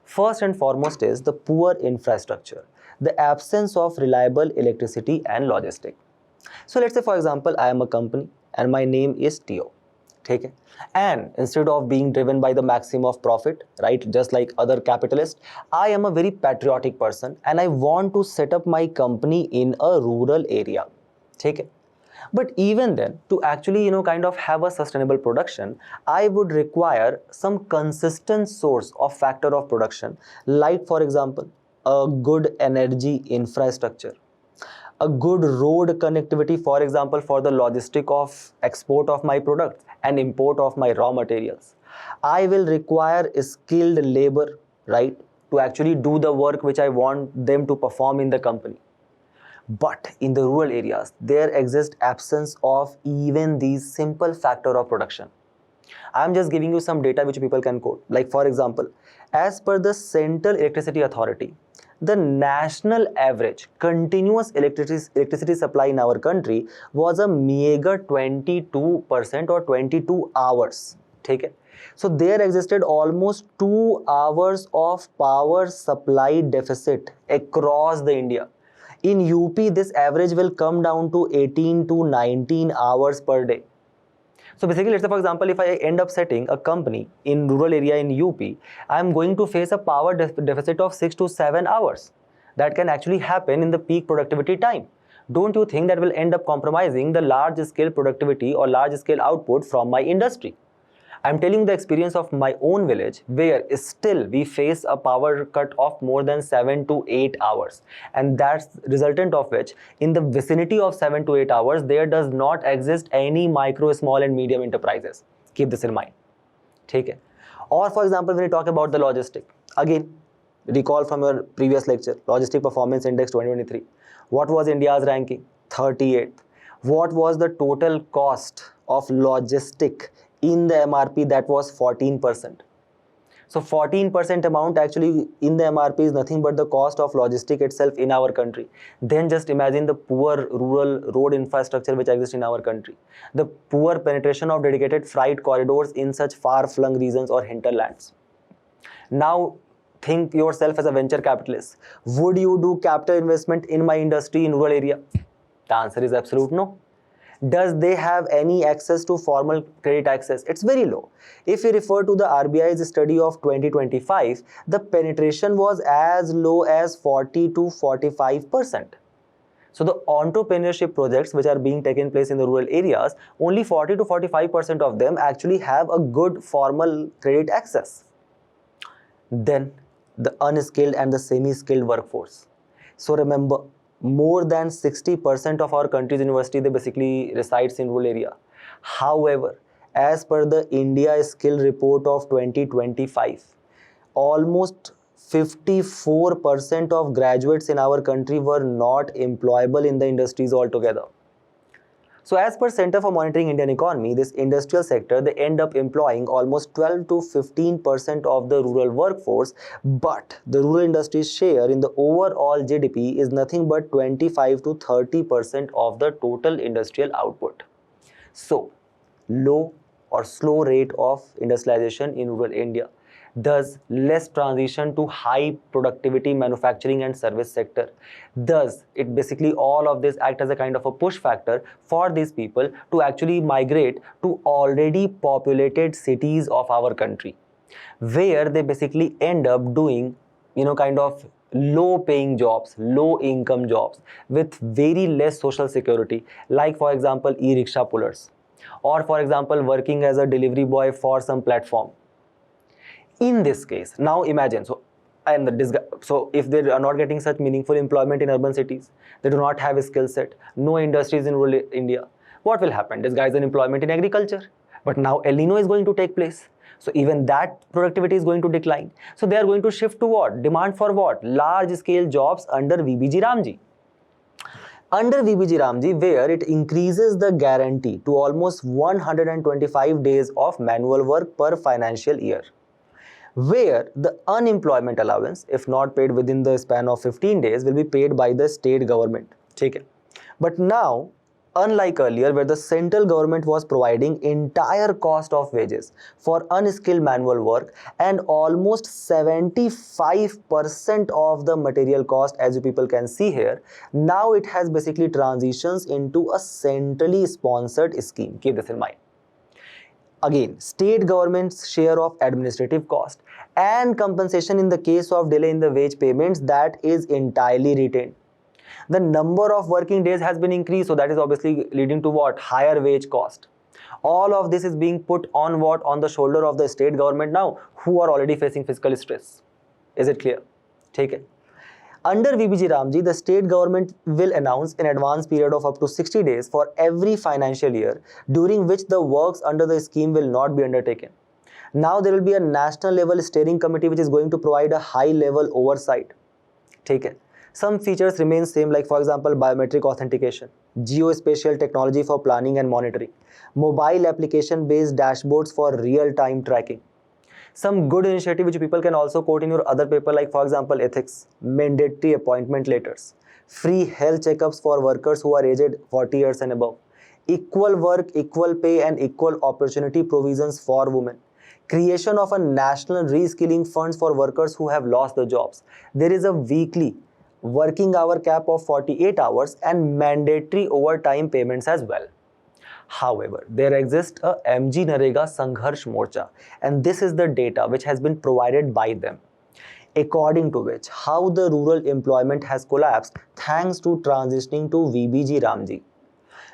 First and foremost is the poor infrastructure, the absence of reliable electricity and logistics. So let's say, for example, I am a company and my name is Tio. Okay? And instead of being driven by the maximum of profit, right, just like other capitalists, I am a very patriotic person and I want to set up my company in a rural area. Okay? But even then, to actually, kind of have a sustainable production, I would require some consistent source of factor of production, like, for example, a good energy infrastructure, a good road connectivity, for example, for the logistic of export of my products and import of my raw materials. I will require skilled labor, right, to actually do the work which I want them to perform in the company. But in the rural areas, there exists absence of even these simple factor of production. I'm just giving you some data which people can quote. Like, for example, as per the Central Electricity Authority, the national average continuous electricity supply in our country was a meager 22% or 22 hours. Okay? So there existed almost 2 hours of power supply deficit across the India. In UP, this average will come down to 18 to 19 hours per day. So basically, let's say, for example, if I end up setting a company in rural area in UP, I'm going to face a power deficit of 6 to 7 hours. That can actually happen in the peak productivity time. Don't you think that will end up compromising the large scale productivity or large scale output from my industry? I'm telling the experience of my own village, where still we face a power cut of more than 7 to 8 hours, and that's resultant of which in the vicinity of 7 to 8 hours there does not exist any micro, small and medium enterprises. Keep this in mind. Take it. Or for example, when you talk about the logistic, again recall from your previous lecture, logistic performance index 2023. What was India's ranking? 38th. What was the total cost of logistic in the MRP? That was 14%. So 14% amount actually in the MRP is nothing but the cost of logistic itself in our country. Then just imagine the poor rural road infrastructure which exists in our country, the poor penetration of dedicated freight corridors in such far-flung regions or hinterlands. Now think yourself as a venture capitalist. Would you do capital investment in my industry in rural area? The answer is absolute no. Does they have any access to formal credit access? It's very low. If we refer to the RBI's study of 2025, the penetration was as low as 40 to 45%. So the entrepreneurship projects which are being taken place in the rural areas, only 40 to 45% of them actually have a good formal credit access. Then the unskilled and the semi-skilled workforce. So remember, more than 60% of our country's university, they basically resides in rural area. However, as per the India Skill Report of 2025, almost 54% of graduates in our country were not employable in the industries altogether. So as per Center for Monitoring Indian Economy, this industrial sector, they end up employing almost 12 to 15% of the rural workforce, but the rural industry's share in the overall GDP is nothing but 25 to 30% of the total industrial output. So low or slow rate of industrialization in rural India, thus less transition to high productivity manufacturing and service sector. Thus it basically all of this act as a kind of a push factor for these people to actually migrate to already populated cities of our country, where they basically end up doing kind of low paying jobs, low income jobs with very less social security, like for example e-rickshaw pullers, or for example working as a delivery boy for some platform. In this case, now imagine, so if they are not getting such meaningful employment in urban cities, they do not have a skill set, no industries in rural India, what will happen? This guy is unemployment in agriculture. But now El Nino is going to take place. So even that productivity is going to decline. So they are going to shift to what? Demand for what? Large scale jobs under VBG Ramji. Under VBG Ramji, where it increases the guarantee to almost 125 days of manual work per financial year, where the unemployment allowance, if not paid within the span of 15 days, will be paid by the state government. But now, Unlike earlier, where the central government was providing entire cost of wages for unskilled manual work and almost 75% of the material cost, as you people can see here, now it has basically transitions into a centrally sponsored scheme. Keep this in mind. Again, state government's share of administrative cost and compensation in the case of delay in the wage payments, that is entirely retained. The number of working days has been increased, so that is obviously leading to what? Higher wage cost. All of this is being put on what? On the shoulder of the state government now, who are already facing fiscal stress. Is it clear? Take it. Under VBG Ramji, the state government will announce an advance period of up to 60 days for every financial year, during which the works under the scheme will not be undertaken. Now there will be a national level steering committee which is going to provide a high level oversight. Take it. Some features remain same, like for example biometric authentication, geospatial technology for planning and monitoring, mobile application based dashboards for real-time tracking. Some good initiative which people can also quote in your other paper, like for example ethics, mandatory appointment letters, free health checkups for workers who are aged 40 years and above, equal work, equal pay and equal opportunity provisions for women, creation of a national reskilling funds for workers who have lost their jobs. There is a weekly working hour cap of 48 hours and mandatory overtime payments as well. However, there exists a MG Narega Sangharsh Morcha, and this is the data which has been provided by them, according to which how the rural employment has collapsed thanks to transitioning to VBG Ramji,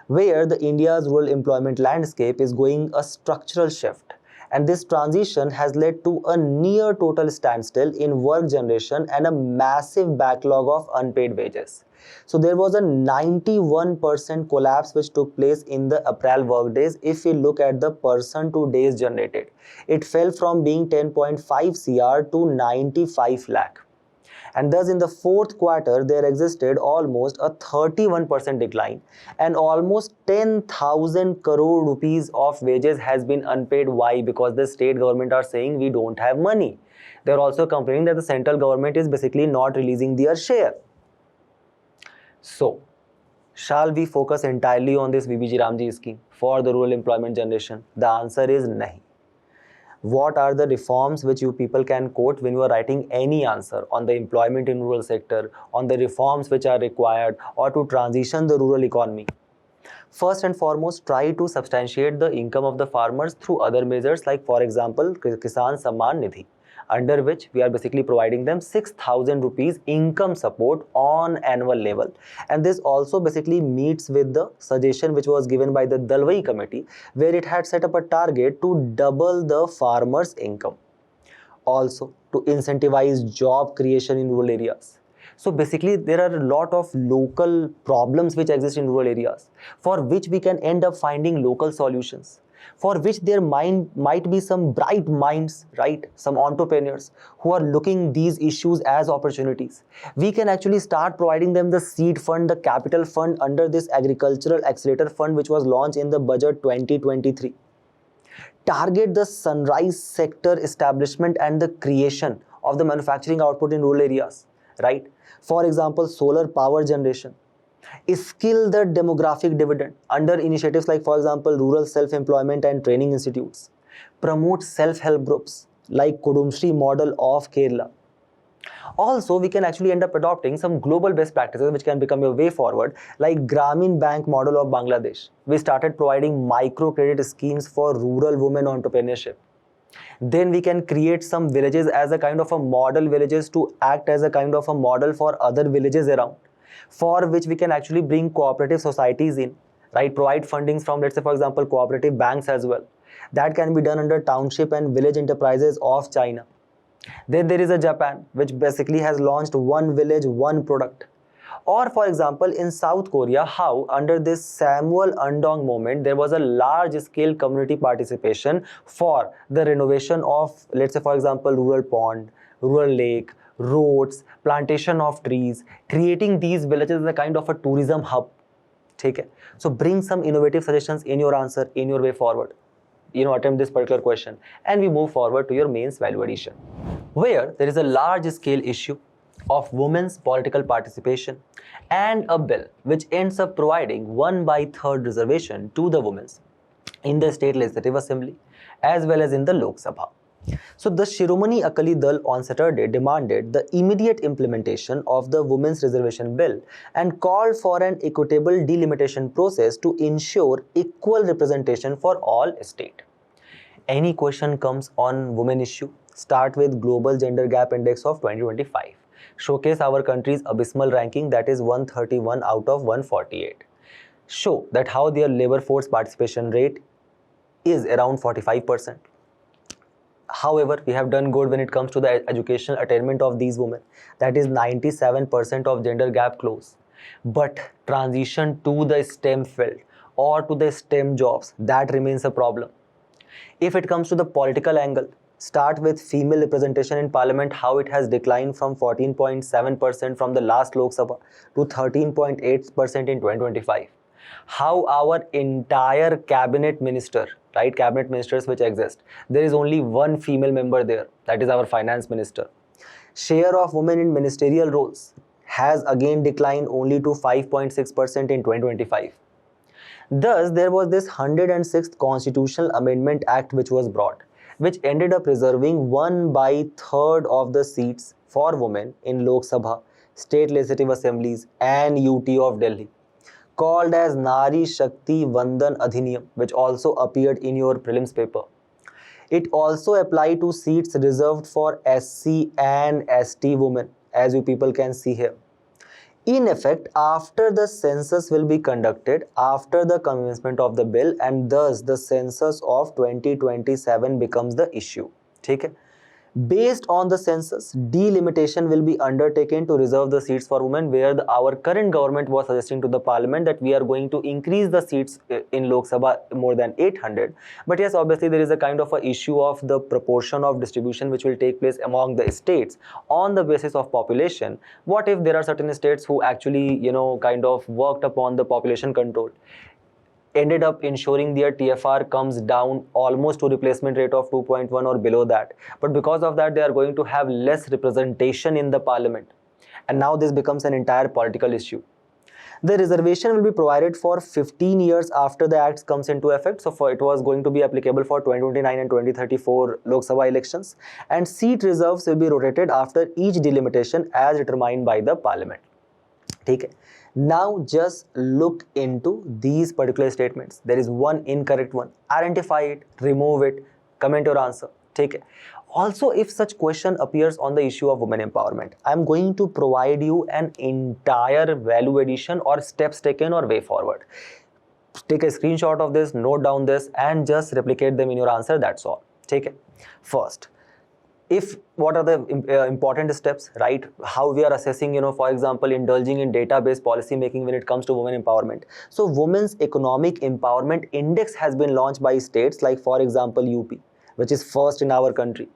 where the India's rural employment landscape is going a structural shift. And this transition has led to a near total standstill in work generation and a massive backlog of unpaid wages. So there was a 91% collapse which took place in the April work days. If we look at the person to days generated, it fell from being 10.5 CR to 95 lakh. And thus in the fourth quarter, there existed almost a 31% decline and almost 10,000 crore rupees of wages has been unpaid. Why? Because the state government are saying we don't have money. They're also complaining that the central government is basically not releasing their share. So, shall we focus entirely on this VBG Ramji scheme for the rural employment generation? The answer is nahi. What are the reforms which you people can quote when you are writing any answer on the employment in rural sector, on the reforms which are required or to transition the rural economy? First and foremost, try to substantiate the income of the farmers through other measures, like for example Kisan Samman Nidhi, under which we are basically providing them 6,000 rupees income support on annual level. And this also basically meets with the suggestion which was given by the Dalwai committee, where it had set up a target to double the farmers' income. Also, to incentivize job creation in rural areas. So basically there are a lot of local problems which exist in rural areas, for which we can end up finding local solutions, for which there might be some bright minds, right? Some entrepreneurs who are looking these issues as opportunities. We can actually start providing them the seed fund, the capital fund under this agricultural accelerator fund which was launched in the budget 2023. Target the sunrise sector establishment and the creation of the manufacturing output in rural areas, right? For example, solar power generation. Skill the demographic dividend under initiatives like, for example, rural self-employment and training institutes. Promote self-help groups like Kudumshri model of Kerala. Also, we can actually end up adopting some global best practices which can become your way forward, like Grameen Bank model of Bangladesh. We started providing microcredit schemes for rural women entrepreneurship. Then we can create some villages as a kind of a model villages to act as a kind of a model for other villages around, for which we can actually bring cooperative societies in, right? Provide fundings from, let's say, for example, cooperative banks as well. That can be done under township and village enterprises of China. Then there is a Japan, which basically has launched one village, one product. Or for example, in South Korea, how under this Samuel Undong movement, there was a large scale community participation for the renovation of, let's say, for example, rural pond, rural lake, roads, plantation of trees, creating these villages as a kind of a tourism hub. Take it. So bring some innovative suggestions in your answer, in your way forward. Attempt this particular question, and we move forward to your mains value addition, where there is a large scale issue of women's political participation, and a bill which ends up providing 1/3 reservation to the women in the state legislative assembly as well as in the Lok Sabha. So the Shiromani Akali Dal on Saturday demanded the immediate implementation of the Women's Reservation Bill and called for an equitable delimitation process to ensure equal representation for all states. Any question comes on women issue, start with Global Gender Gap Index of 2025. Showcase our country's abysmal ranking, that is 131 out of 148. Show that how their labor force participation rate is around 45%. However, we have done good when it comes to the educational attainment of these women, that is 97% of gender gap close. But transition to the STEM field or to the STEM jobs, that remains a problem. If it comes to the political angle, start with female representation in parliament, how it has declined from 14.7% from the last Lok Sabha to 13.8% in 2025. How our entire cabinet minister, right, cabinet ministers which exist, there is only one female member there, that is our finance minister. Share of women in ministerial roles has again declined only to 5.6% in 2025. Thus, there was this 106th Constitutional Amendment Act which was brought, which ended up reserving 1/3 of the seats for women in Lok Sabha, state legislative assemblies and UT of Delhi, called as Nari Shakti Vandan Adhiniyam, which also appeared in your prelims paper. It also applied to seats reserved for SC and ST women, as you people can see here. In effect, after the census will be conducted after the commencement of the bill, and thus the census of 2027 becomes the issue. Okay? Based on the census, delimitation will be undertaken to reserve the seats for women, where our current government was suggesting to the parliament that we are going to increase the seats in Lok Sabha more than 800. But yes, obviously there is a kind of a issue of the proportion of distribution which will take place among the states on the basis of population. What if there are certain states who actually, kind of worked upon the population control, ended up ensuring their TFR comes down almost to replacement rate of 2.1 or below that. But because of that, they are going to have less representation in the parliament. And now this becomes an entire political issue. The reservation will be provided for 15 years after the act comes into effect. So it was going to be applicable for 2029 and 2034 Lok Sabha elections. And seat reserves will be rotated after each delimitation as determined by the parliament. Okay. Now just look into these particular statements. There is one incorrect one. Identify it, remove it, comment your answer. Take it. Also, if such question appears on the issue of women empowerment, I am going to provide you an entire value addition or steps taken or way forward. Take a screenshot of this, note down this, and just replicate them in your answer. That's all. Take it. First, what are the important steps, right? How we are assessing, for example, indulging in database policy making when it comes to women empowerment. So Women's Economic Empowerment Index has been launched by states like, for example, UP, which is first in our country.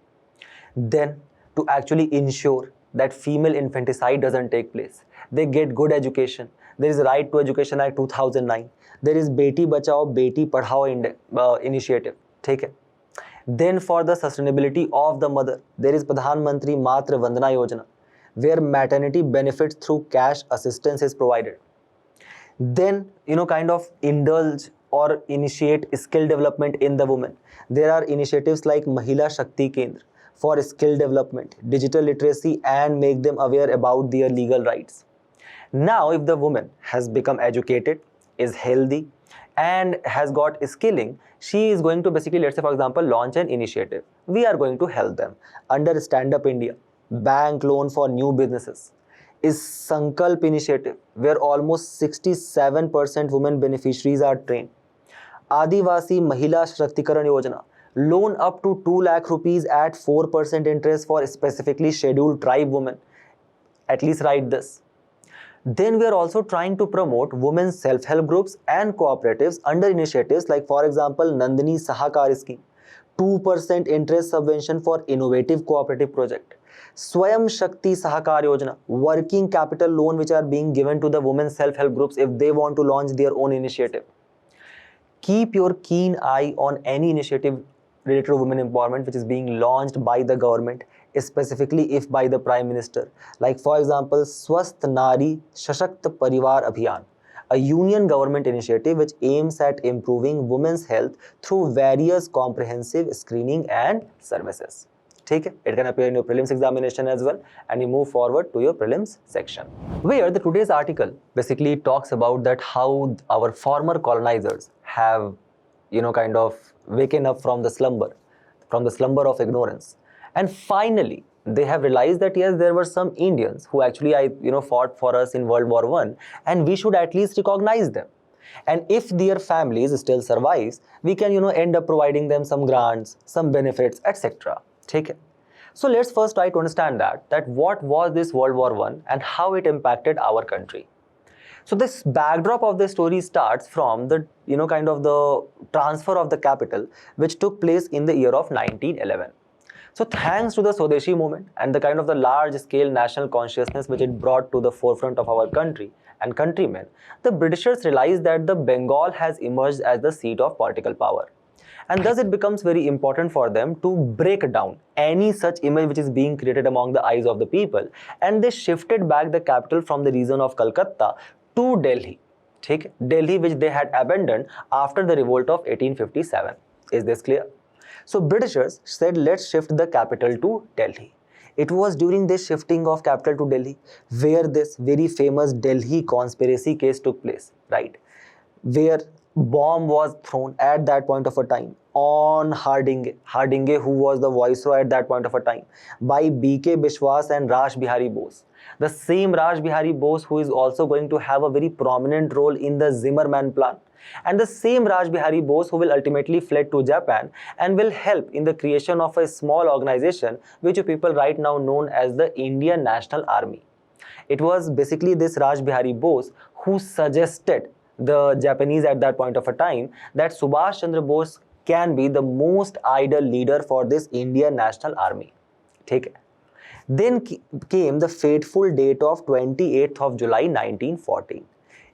Then to actually ensure that female infanticide doesn't take place, they get good education. There is Right to Education Act 2009. There is Beti Bachao, Beti Padhao initiative. Take it. Then for the sustainability of the mother, there is Pradhan Mantri Matra Vandana Yojana, where maternity benefits through cash assistance is provided. Then, kind of indulge or initiate skill development in the women. There are initiatives like Mahila Shakti Kendra for skill development, digital literacy, and make them aware about their legal rights. Now, if the woman has become educated, is healthy, and has got skilling, she is going to basically, let's say for example, launch an initiative. We are going to help them under Stand Up India, bank loan for new businesses, is Sankalp initiative, where almost 67% women beneficiaries are trained. Adivasi Mahila Shaktikarana Yojana, loan up to 2 lakh rupees at 4% interest for specifically scheduled tribe women. At least write this. Then we are also trying to promote women's self-help groups and cooperatives under initiatives like, for example, Nandini Sahakar scheme, 2% interest subvention for innovative cooperative project, Swayam Shakti Sahakar Yojana, working capital loan which are being given to the women's self-help groups if they want to launch their own initiative. Keep your keen eye on any initiative related to women empowerment which is being launched by the government, specifically if by the Prime Minister. Like for example, Swasth Nari Shashakt Parivar Abhiyan, a union government initiative which aims at improving women's health through various comprehensive screening and services. Okay? It can appear in your prelims examination as well, and you move forward to your prelims section, where the today's article basically talks about that how our former colonizers have, kind of waken up from the slumber of ignorance, and finally they have realized that yes, there were some Indians who actually fought for us in World War I, and we should at least recognize them. And if their families still survives, we can end up providing them some grants, some benefits, etc. Take it. So let's first try to understand that what was this World War I and how it impacted our country. So this backdrop of the story starts from the kind of the transfer of the capital which took place in the year of 1911. So thanks to the Swadeshi movement and the kind of the large scale national consciousness which it brought to the forefront of our country and countrymen, the Britishers realized that the Bengal has emerged as the seat of political power. And thus it becomes very important for them to break down any such image which is being created among the eyes of the people, and they shifted back the capital from the region of Calcutta to Delhi. Delhi which they had abandoned after the revolt of 1857. Is this clear? So Britishers said let's shift the capital to Delhi. It was during this shifting of capital to Delhi where this very famous Delhi conspiracy case took place, right? Where bomb was thrown at that point of a time on Hardinge, who was the viceroy at that point of a time, by B.K. Bishwas and Raj Bihari Bose. The same Raj Bihari Bose who is also going to have a very prominent role in the Zimmermann plan. And the same Raj Bihari Bose who will ultimately fled to Japan and will help in the creation of a small organization which people right now known as the Indian National Army. It was basically this Raj Bihari Bose who suggested the Japanese at that point of a time that Subhash Chandra Bose can be the most ideal leader for this Indian National Army. Take it. Then came the fateful date of 28th of July 1914,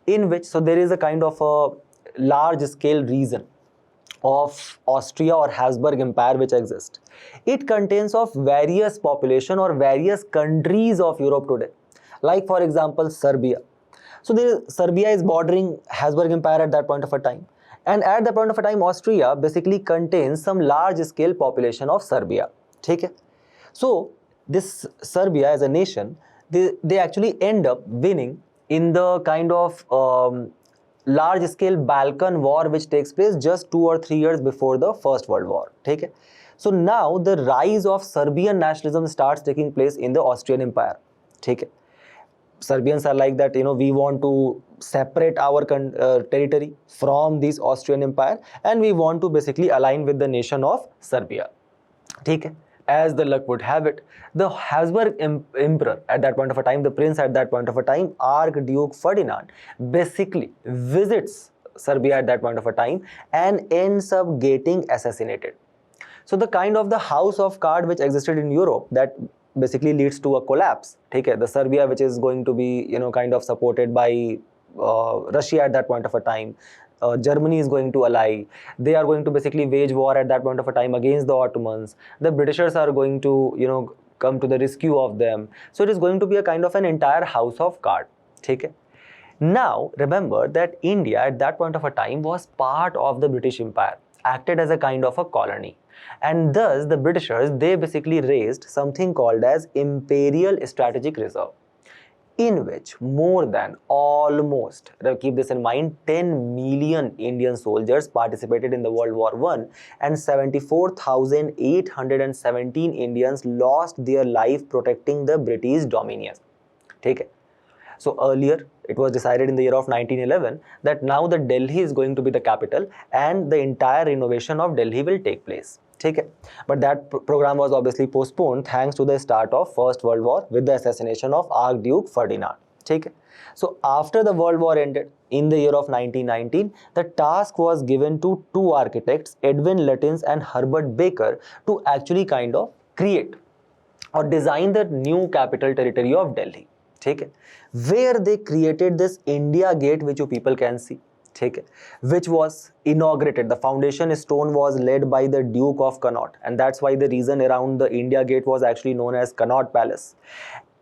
in which, so there is a kind of a large scale region of Austria or Habsburg Empire which exists. It contains of various population or various countries of Europe today, like for example Serbia. So Serbia is bordering Habsburg Empire at that point of a time, and at that point of a time Austria basically contains some large scale population of Serbia. Okay? So this Serbia as a nation, they actually end up winning in the kind of large scale Balkan War which takes place just 2 or 3 years before the First World War. Okay? So now the rise of Serbian nationalism starts taking place in the Austrian Empire. Okay? Serbians are like that, we want to separate our territory from this Austrian Empire, and we want to basically align with the nation of Serbia. Okay? As the luck would have it, the Habsburg emperor at that point of a time, the prince at that point of a time, Archduke Ferdinand, basically visits Serbia at that point of a time and ends up getting assassinated. So the kind of the house of cards which existed in Europe that basically leads to a collapse. Okay? The Serbia which is going to be kind of supported by Russia at that point of a time. Germany is going to ally. They are going to basically wage war at that point of a time against the Ottomans. The Britishers are going to come to the rescue of them. So it is going to be a kind of an entire house of cards. Okay? Now remember that India at that point of a time was part of the British Empire, acted as a kind of a colony. And thus the Britishers, they basically raised something called as Imperial Strategic Reserve, in which more than almost, keep this in mind, 10 million Indian soldiers participated in the World War I, and 74,817 Indians lost their life protecting the British dominion. Take it. So earlier it was decided in the year of 1911 that now the Delhi is going to be the capital and the entire renovation of Delhi will take place. Take it. But that program was obviously postponed thanks to the start of First World War with the assassination of Archduke Ferdinand. Take it. So after the World War ended in the year of 1919, the task was given to two architects, Edwin Lutyens and Herbert Baker, to actually kind of create or design the new capital territory of Delhi. Take it. Where they created this India Gate which you people can see. ठीक है, which was inaugurated. The foundation stone was laid by the Duke of Connaught, and that's why the reason around the India Gate was actually known as Connaught Palace.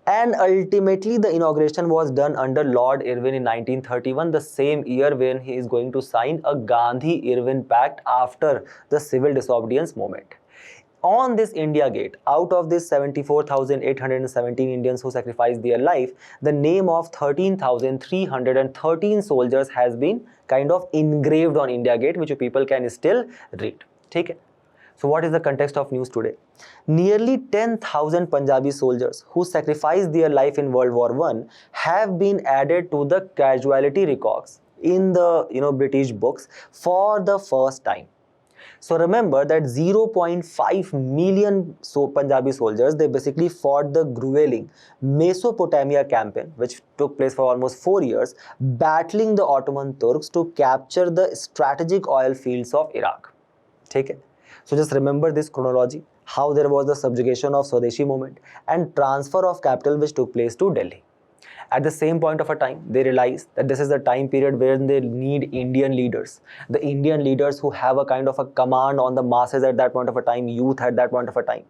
And ultimately, the inauguration was done under Lord Irwin in 1931, the same year when he is going to sign a Gandhi-Irwin Pact after the civil disobedience movement. On this India Gate, out of this 74,817 Indians who sacrificed their life, the name of 13,313 soldiers has been kind of engraved on India Gate, which you people can still read. Okay? So what is the context of news today? Nearly 10,000 Punjabi soldiers who sacrificed their life in World War I have been added to the casualty records in the British books for the first time. So remember that 0.5 million Punjabi soldiers, they basically fought the grueling Mesopotamia campaign, which took place for almost 4 years, battling the Ottoman Turks to capture the strategic oil fields of Iraq. Take it. So just remember this chronology, how there was the subjugation of Swadeshi movement and transfer of capital which took place to Delhi. At the same point of a time, they realized that this is the time period where they need Indian leaders. The Indian leaders who have a kind of a command on the masses at that point of a time, youth at that point of a time.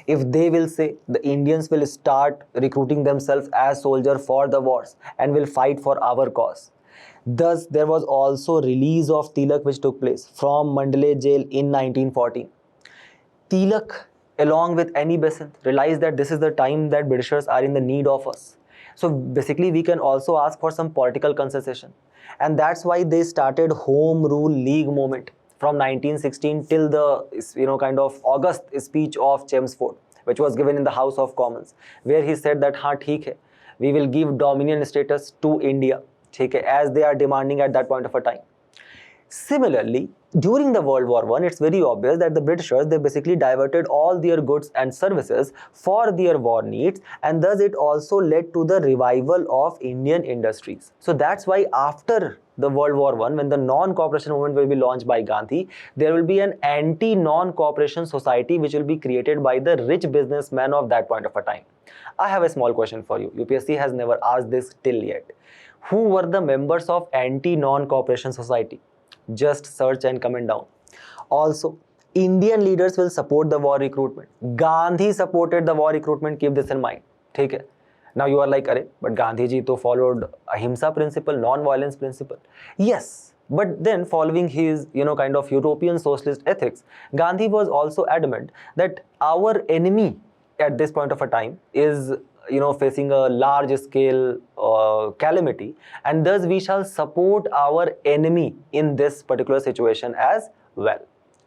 If they will say, the Indians will start recruiting themselves as soldiers for the wars and will fight for our cause. Thus, there was also release of Tilak which took place from Mandalay jail in 1914. Tilak, along with Annie Besant, realized that this is the time that Britishers are in the need of us. So basically, we can also ask for some political concession. And that's why they started Home Rule League movement from 1916 till the kind of August speech of Chelmsford, which was given in the House of Commons, where he said that, haan, theek hai, we will give dominion status to India, as they are demanding at that point of a time. Similarly, during the World War I, it's very obvious that the Britishers, they basically diverted all their goods and services for their war needs, and thus it also led to the revival of Indian industries. So that's why after the World War I, when the non-cooperation movement will be launched by Gandhi, there will be an anti-non-cooperation society which will be created by the rich businessmen of that point of a time. I have a small question for you. UPSC has never asked this till yet. Who were the members of anti-non-cooperation society? Just search and comment down. Also, Indian leaders will support the war recruitment. Gandhi supported the war recruitment. Keep this in mind. Okay? Now you are like, Arey, but Gandhi ji to followed ahimsa principle, non-violence principle. Yes, but then following his kind of European socialist ethics, Gandhi was also adamant that our enemy at this point of a time is facing a large scale calamity, and thus we shall support our enemy in this particular situation as well.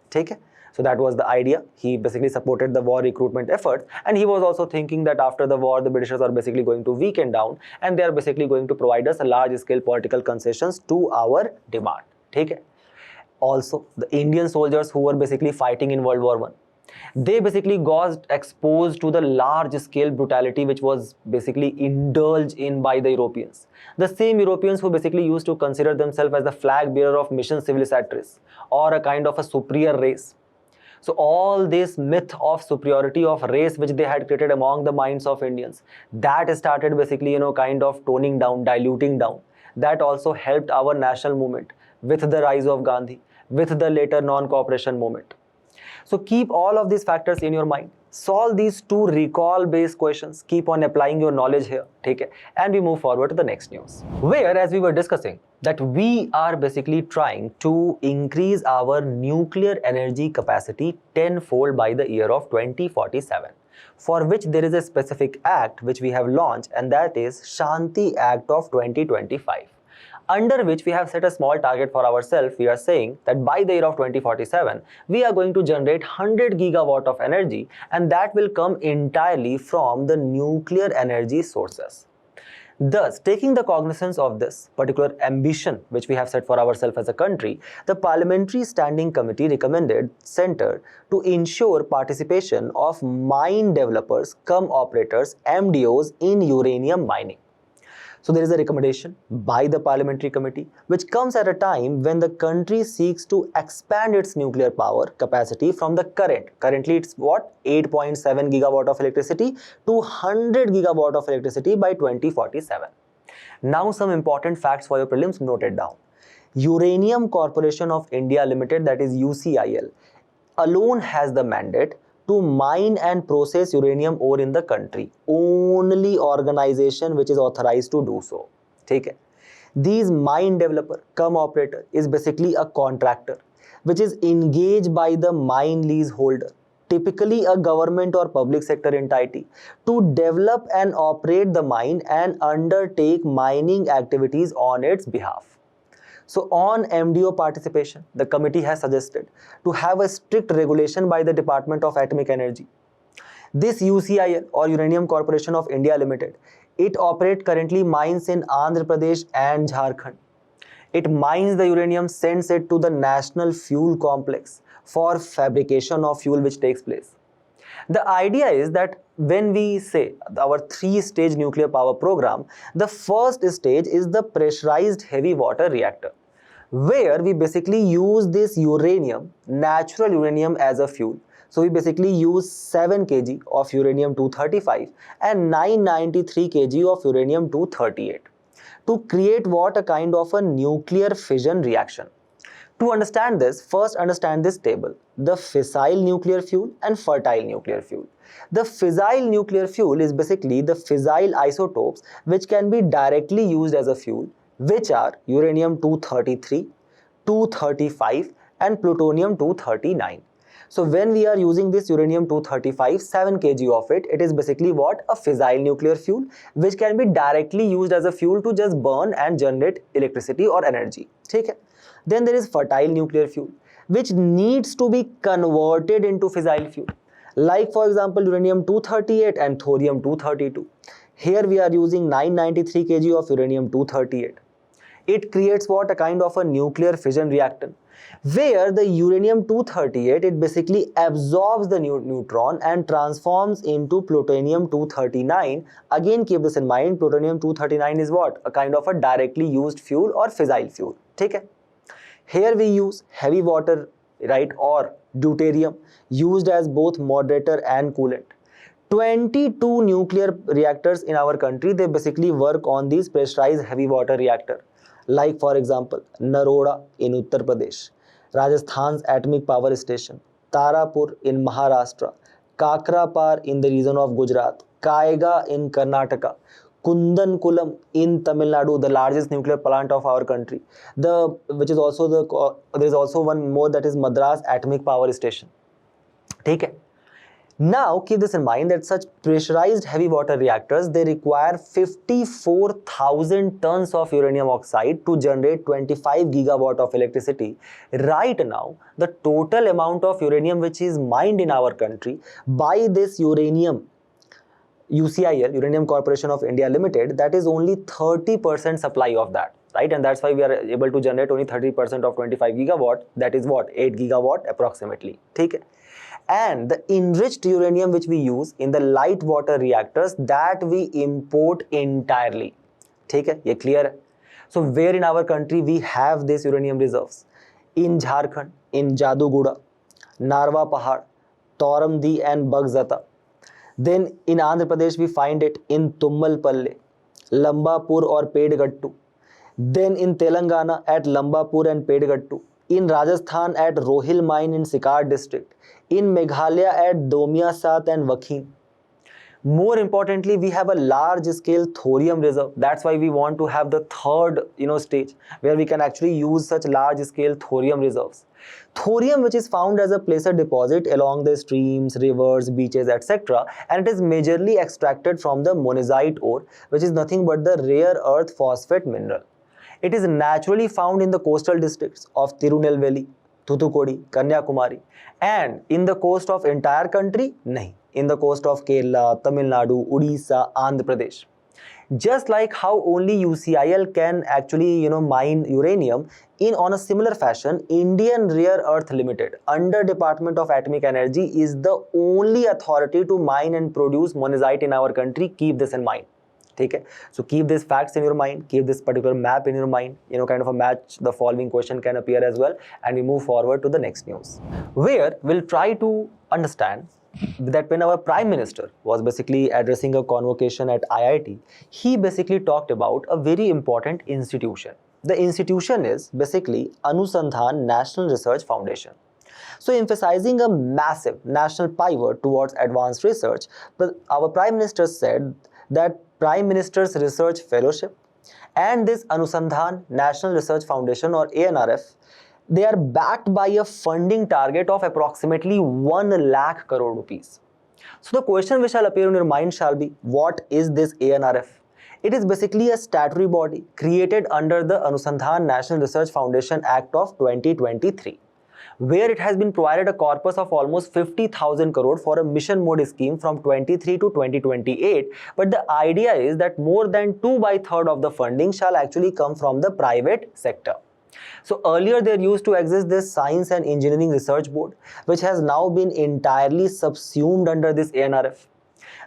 Take it? So that was the idea. He basically supported the war recruitment efforts, and he was also thinking that after the war, the Britishers are basically going to weaken down, and they are basically going to provide us a large scale political concessions to our demand. Take it? Also, the Indian soldiers who were basically fighting in World War I, they basically got exposed to the large-scale brutality which was basically indulged in by the Europeans. The same Europeans who basically used to consider themselves as the flag bearer of mission civilisatris or a kind of a superior race. So all this myth of superiority of race which they had created among the minds of Indians, that started basically kind of toning down, diluting down. That also helped our national movement with the rise of Gandhi, with the later non-cooperation movement. So keep all of these factors in your mind. Solve these two recall-based questions. Keep on applying your knowledge here. Take it. And we move forward to the next news. Where, as we were discussing, that we are basically trying to increase our nuclear energy capacity tenfold by the year of 2047. For which there is a specific act which we have launched, and that is Shanti Act of 2025. Under which we have set a small target for ourselves. We are saying that by the year of 2047, we are going to generate 100 gigawatt of energy, and that will come entirely from the nuclear energy sources. Thus, taking the cognizance of this particular ambition which we have set for ourselves as a country, the Parliamentary Standing Committee recommended Centre to ensure participation of mine developers cum operators MDOs in uranium mining. So there is a recommendation by the Parliamentary Committee which comes at a time when the country seeks to expand its nuclear power capacity from the currently it's what, 8.7 gigawatt of electricity to 100 gigawatt of electricity by 2047. Now some important facts for your prelims noted down. Uranium Corporation of India Limited, that is UCIL, alone has the mandate to mine and process uranium ore in the country. Only organization which is authorized to do so. Okay. These mine developer cum operator is basically a contractor which is engaged by the mine leaseholder, typically a government or public sector entity, to develop and operate the mine and undertake mining activities on its behalf. So on MDO participation, the committee has suggested to have a strict regulation by the Department of Atomic Energy. This UCIL or Uranium Corporation of India Limited, it operates currently mines in Andhra Pradesh and Jharkhand. It mines the uranium, sends it to the National Fuel Complex for fabrication of fuel which takes place. The idea is that when we say our 3-stage nuclear power program, the first stage is the pressurized heavy water reactor, where we basically use this uranium, natural uranium, as a fuel. So we basically use 7 kg of uranium-235 and 993 kg of uranium-238 to create what? A kind of a nuclear fission reaction. To understand this, first understand this table: the fissile nuclear fuel and fertile nuclear fuel. The fissile nuclear fuel is basically the fissile isotopes which can be directly used as a fuel, which are uranium-233, 235 and plutonium-239. So when we are using this uranium-235, 7 kg of it, it is basically what? A fissile nuclear fuel which can be directly used as a fuel to just burn and generate electricity or energy. Okay? Then there is fertile nuclear fuel which needs to be converted into fissile fuel. Like for example uranium-238 and thorium-232. Here we are using 993 kg of uranium-238. It creates what? A kind of a nuclear fission reactant, where the uranium-238, it basically absorbs the neutron and transforms into plutonium-239. Again, keep this in mind, plutonium-239 is what? A kind of a directly used fuel or fissile fuel. Okay? Here we use heavy water, right, or deuterium, used as both moderator and coolant. 22 nuclear reactors in our country, they basically work on these pressurized heavy water reactor. Like for example, Naroda in Uttar Pradesh, Rajasthan's Atomic Power Station, Tarapur in Maharashtra, Kakrapar in the region of Gujarat, Kaiga in Karnataka, Kundankulam in Tamil Nadu, the largest nuclear plant of our country. There is also one more, that is Madras Atomic Power Station. Okay. Now keep this in mind that such pressurized heavy water reactors, they require 54,000 tons of uranium oxide to generate 25 gigawatt of electricity. Right now, the total amount of uranium which is mined in our country by this UCIL, Uranium Corporation of India Limited, that is only 30% supply of that, right? And that's why we are able to generate only 30% of 25 gigawatt, that is what? 8 gigawatt approximately. Okay? And the enriched uranium which we use in the light water reactors, that we import entirely. Okay? Ye clear hai? So where in our country we have this uranium reserves? In Jharkhand, in Jaduguda, Narwa Pahad, Toramdi and Bagzata. Then in Andhra Pradesh we find it in Tummalpalle, Lambapur or Pedgattu. Then in Telangana at Lambapur and Pedgattu. In Rajasthan at Rohil mine in Sikar district. In Meghalaya at Domia Sat and Wakhin. More importantly, we have a large scale thorium reserve. That's why we want to have the third stage where we can actually use such large scale thorium reserves. Thorium which is found as a placer deposit along the streams, rivers, beaches, etc. And it is majorly extracted from the monazite ore, which is nothing but the rare earth phosphate mineral. It is naturally found in the coastal districts of Tirunelveli, Thoothukudi, Kanyakumari, and in the coast of entire country, nahi. In the coast of Kerala, Tamil Nadu, Odisha, Andhra Pradesh. Just like how only UCIL can actually mine uranium, on a similar fashion, Indian Rare Earth Limited under Department of Atomic Energy is the only authority to mine and produce monazite in our country. Keep this in mind. Okay? So keep these facts in your mind, keep this particular map in your mind, kind of a match the following question can appear as well, and we move forward to the next news, where we'll try to understand that when our Prime Minister was basically addressing a convocation at IIT, he basically talked about a very important institution. The institution is basically Anusandhan National Research Foundation. So emphasizing a massive national pivot towards advanced research, but our Prime Minister said that Prime Minister's Research Fellowship and this Anusandhan National Research Foundation or ANRF, they are backed by a funding target of approximately 1 lakh crore rupees. So the question which shall appear in your mind shall be, what is this ANRF? It is basically a statutory body created under the Anusandhan National Research Foundation Act of 2023, where it has been provided a corpus of almost 50,000 crore for a mission mode scheme from 23 to 2028. But the idea is that more than 2 by 3rd of the funding shall actually come from the private sector. So earlier there used to exist this Science and Engineering Research Board, which has now been entirely subsumed under this ANRF.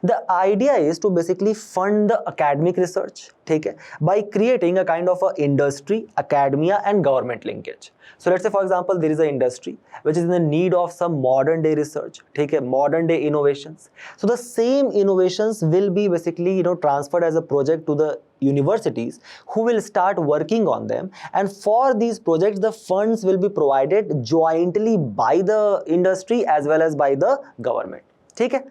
The idea is to basically fund the academic research, okay, by creating a kind of a industry, academia and government linkage. So let's say for example there is an industry which is in the need of some modern day research, okay, modern day innovations. So the same innovations will be basically transferred as a project to the universities who will start working on them, and for these projects the funds will be provided jointly by the industry as well as by the government. Okay?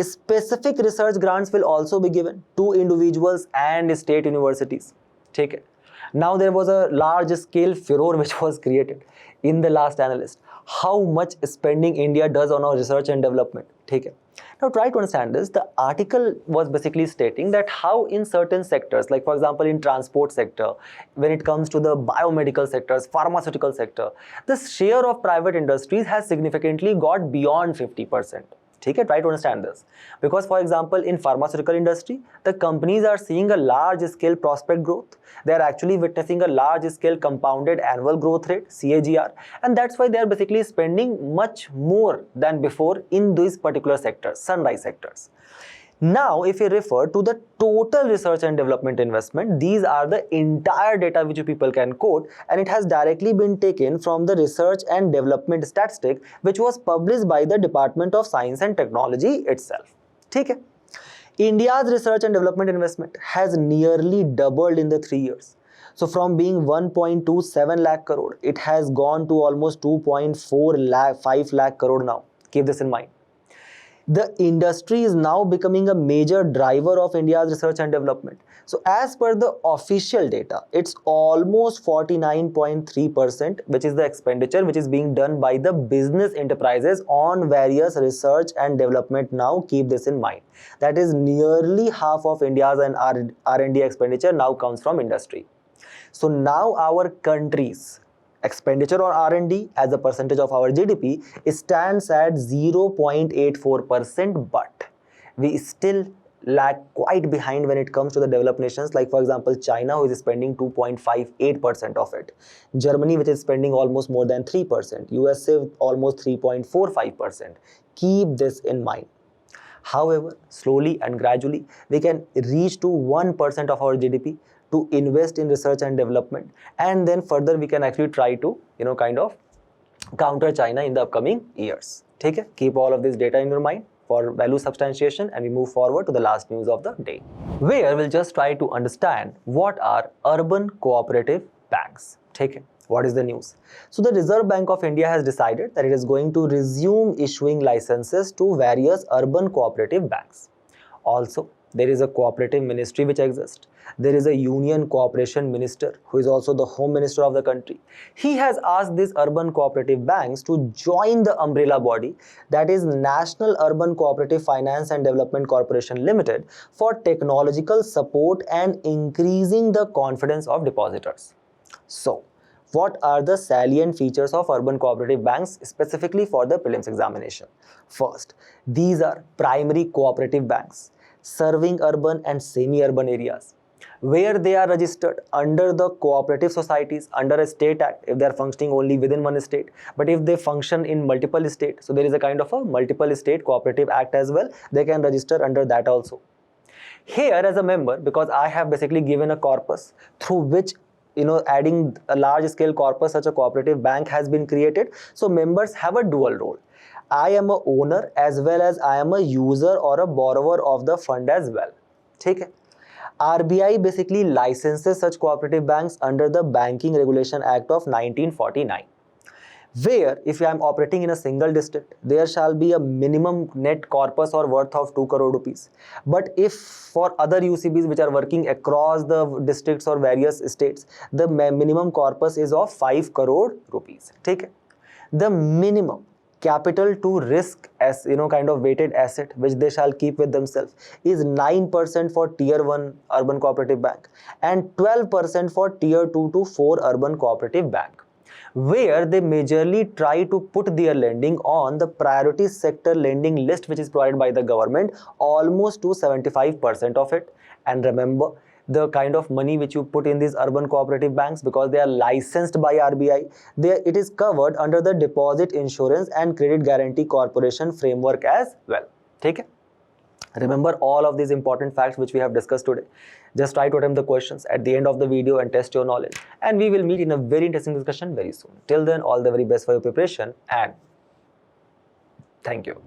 Specific research grants will also be given to individuals and state universities. Take it. Now there was a large scale furor which was created in the last Analyst. How much spending India does on our research and development. Take it. Now try to understand this. The article was basically stating that how in certain sectors, like for example in transport sector, when it comes to the biomedical sectors, pharmaceutical sector, the share of private industries has significantly got beyond 50%. Okay, try to understand this. Because for example, in pharmaceutical industry, the companies are seeing a large scale prospect growth. They are actually witnessing a large scale compounded annual growth rate, CAGR, and that's why they are basically spending much more than before in these particular sectors, sunrise sectors. Now, if you refer to the total research and development investment, these are the entire data which you people can quote, and it has directly been taken from the research and development statistic which was published by the Department of Science and Technology itself. Okay? India's research and development investment has nearly doubled in the 3 years. So from being 1.27 lakh crore, it has gone to almost 2.5 lakh crore now. Keep this in mind. The industry is now becoming a major driver of India's research and development. So as per the official data, it's almost 49.3%, which is the expenditure which is being done by the business enterprises on various research and development now. Keep this in mind. That is nearly half of India's and R&D expenditure now comes from industry. So now our country's expenditure on R&D as a percentage of our GDP stands at 0.84%, but we still lag quite behind when it comes to the developed nations, like for example China, who is spending 2.58% of it, Germany, which is spending almost more than 3%, USA almost 3.45%. Keep this in mind. However, slowly and gradually we can reach to 1% of our GDP to invest in research and development, and then further we can actually try to kind of counter China in the upcoming years. Take it. Keep all of this data in your mind for value substantiation, and we move forward to the last news of the day, where we'll just try to understand what are urban cooperative banks. Take it. What is the news? So the Reserve Bank of India has decided that it is going to resume issuing licenses to various urban cooperative banks. Also, there is a cooperative ministry which exists. There is a union cooperation minister who is also the home minister of the country. He has asked these urban cooperative banks to join the umbrella body, that is National Urban Cooperative Finance and Development Corporation Limited, for technological support and increasing the confidence of depositors. So, what are the salient features of urban cooperative banks specifically for the prelims examination? First, these are primary cooperative banks serving urban and semi-urban areas, where they are registered under the cooperative societies under a state act if they are functioning only within one state. But if they function in multiple states, so there is a kind of a multiple state cooperative act as well, they can register under that also. Here as a member, because I have basically given a corpus through which adding a large scale corpus, such a cooperative bank has been created. So members have a dual role. I am a owner as well as I am a user or a borrower of the fund as well. Okay. RBI basically licenses such cooperative banks under the Banking Regulation Act of 1949, where if I am operating in a single district, there shall be a minimum net corpus or worth of 2 crore rupees. But if for other UCBs which are working across the districts or various states, the minimum corpus is of 5 crore rupees. Okay? The minimum capital to risk as kind of weighted asset which they shall keep with themselves is 9% for tier 1 urban cooperative bank and 12% for tier 2 to 4 urban cooperative bank, where they majorly try to put their lending on the priority sector lending list which is provided by the government, almost to 75% of it. And remember, the kind of money which you put in these urban cooperative banks, because they are licensed by RBI, it is covered under the Deposit Insurance and Credit Guarantee Corporation framework as well. Okay? Remember all of these important facts which we have discussed today. Just try to attempt the questions at the end of the video and test your knowledge. And we will meet in a very interesting discussion very soon. Till then, all the very best for your preparation and thank you.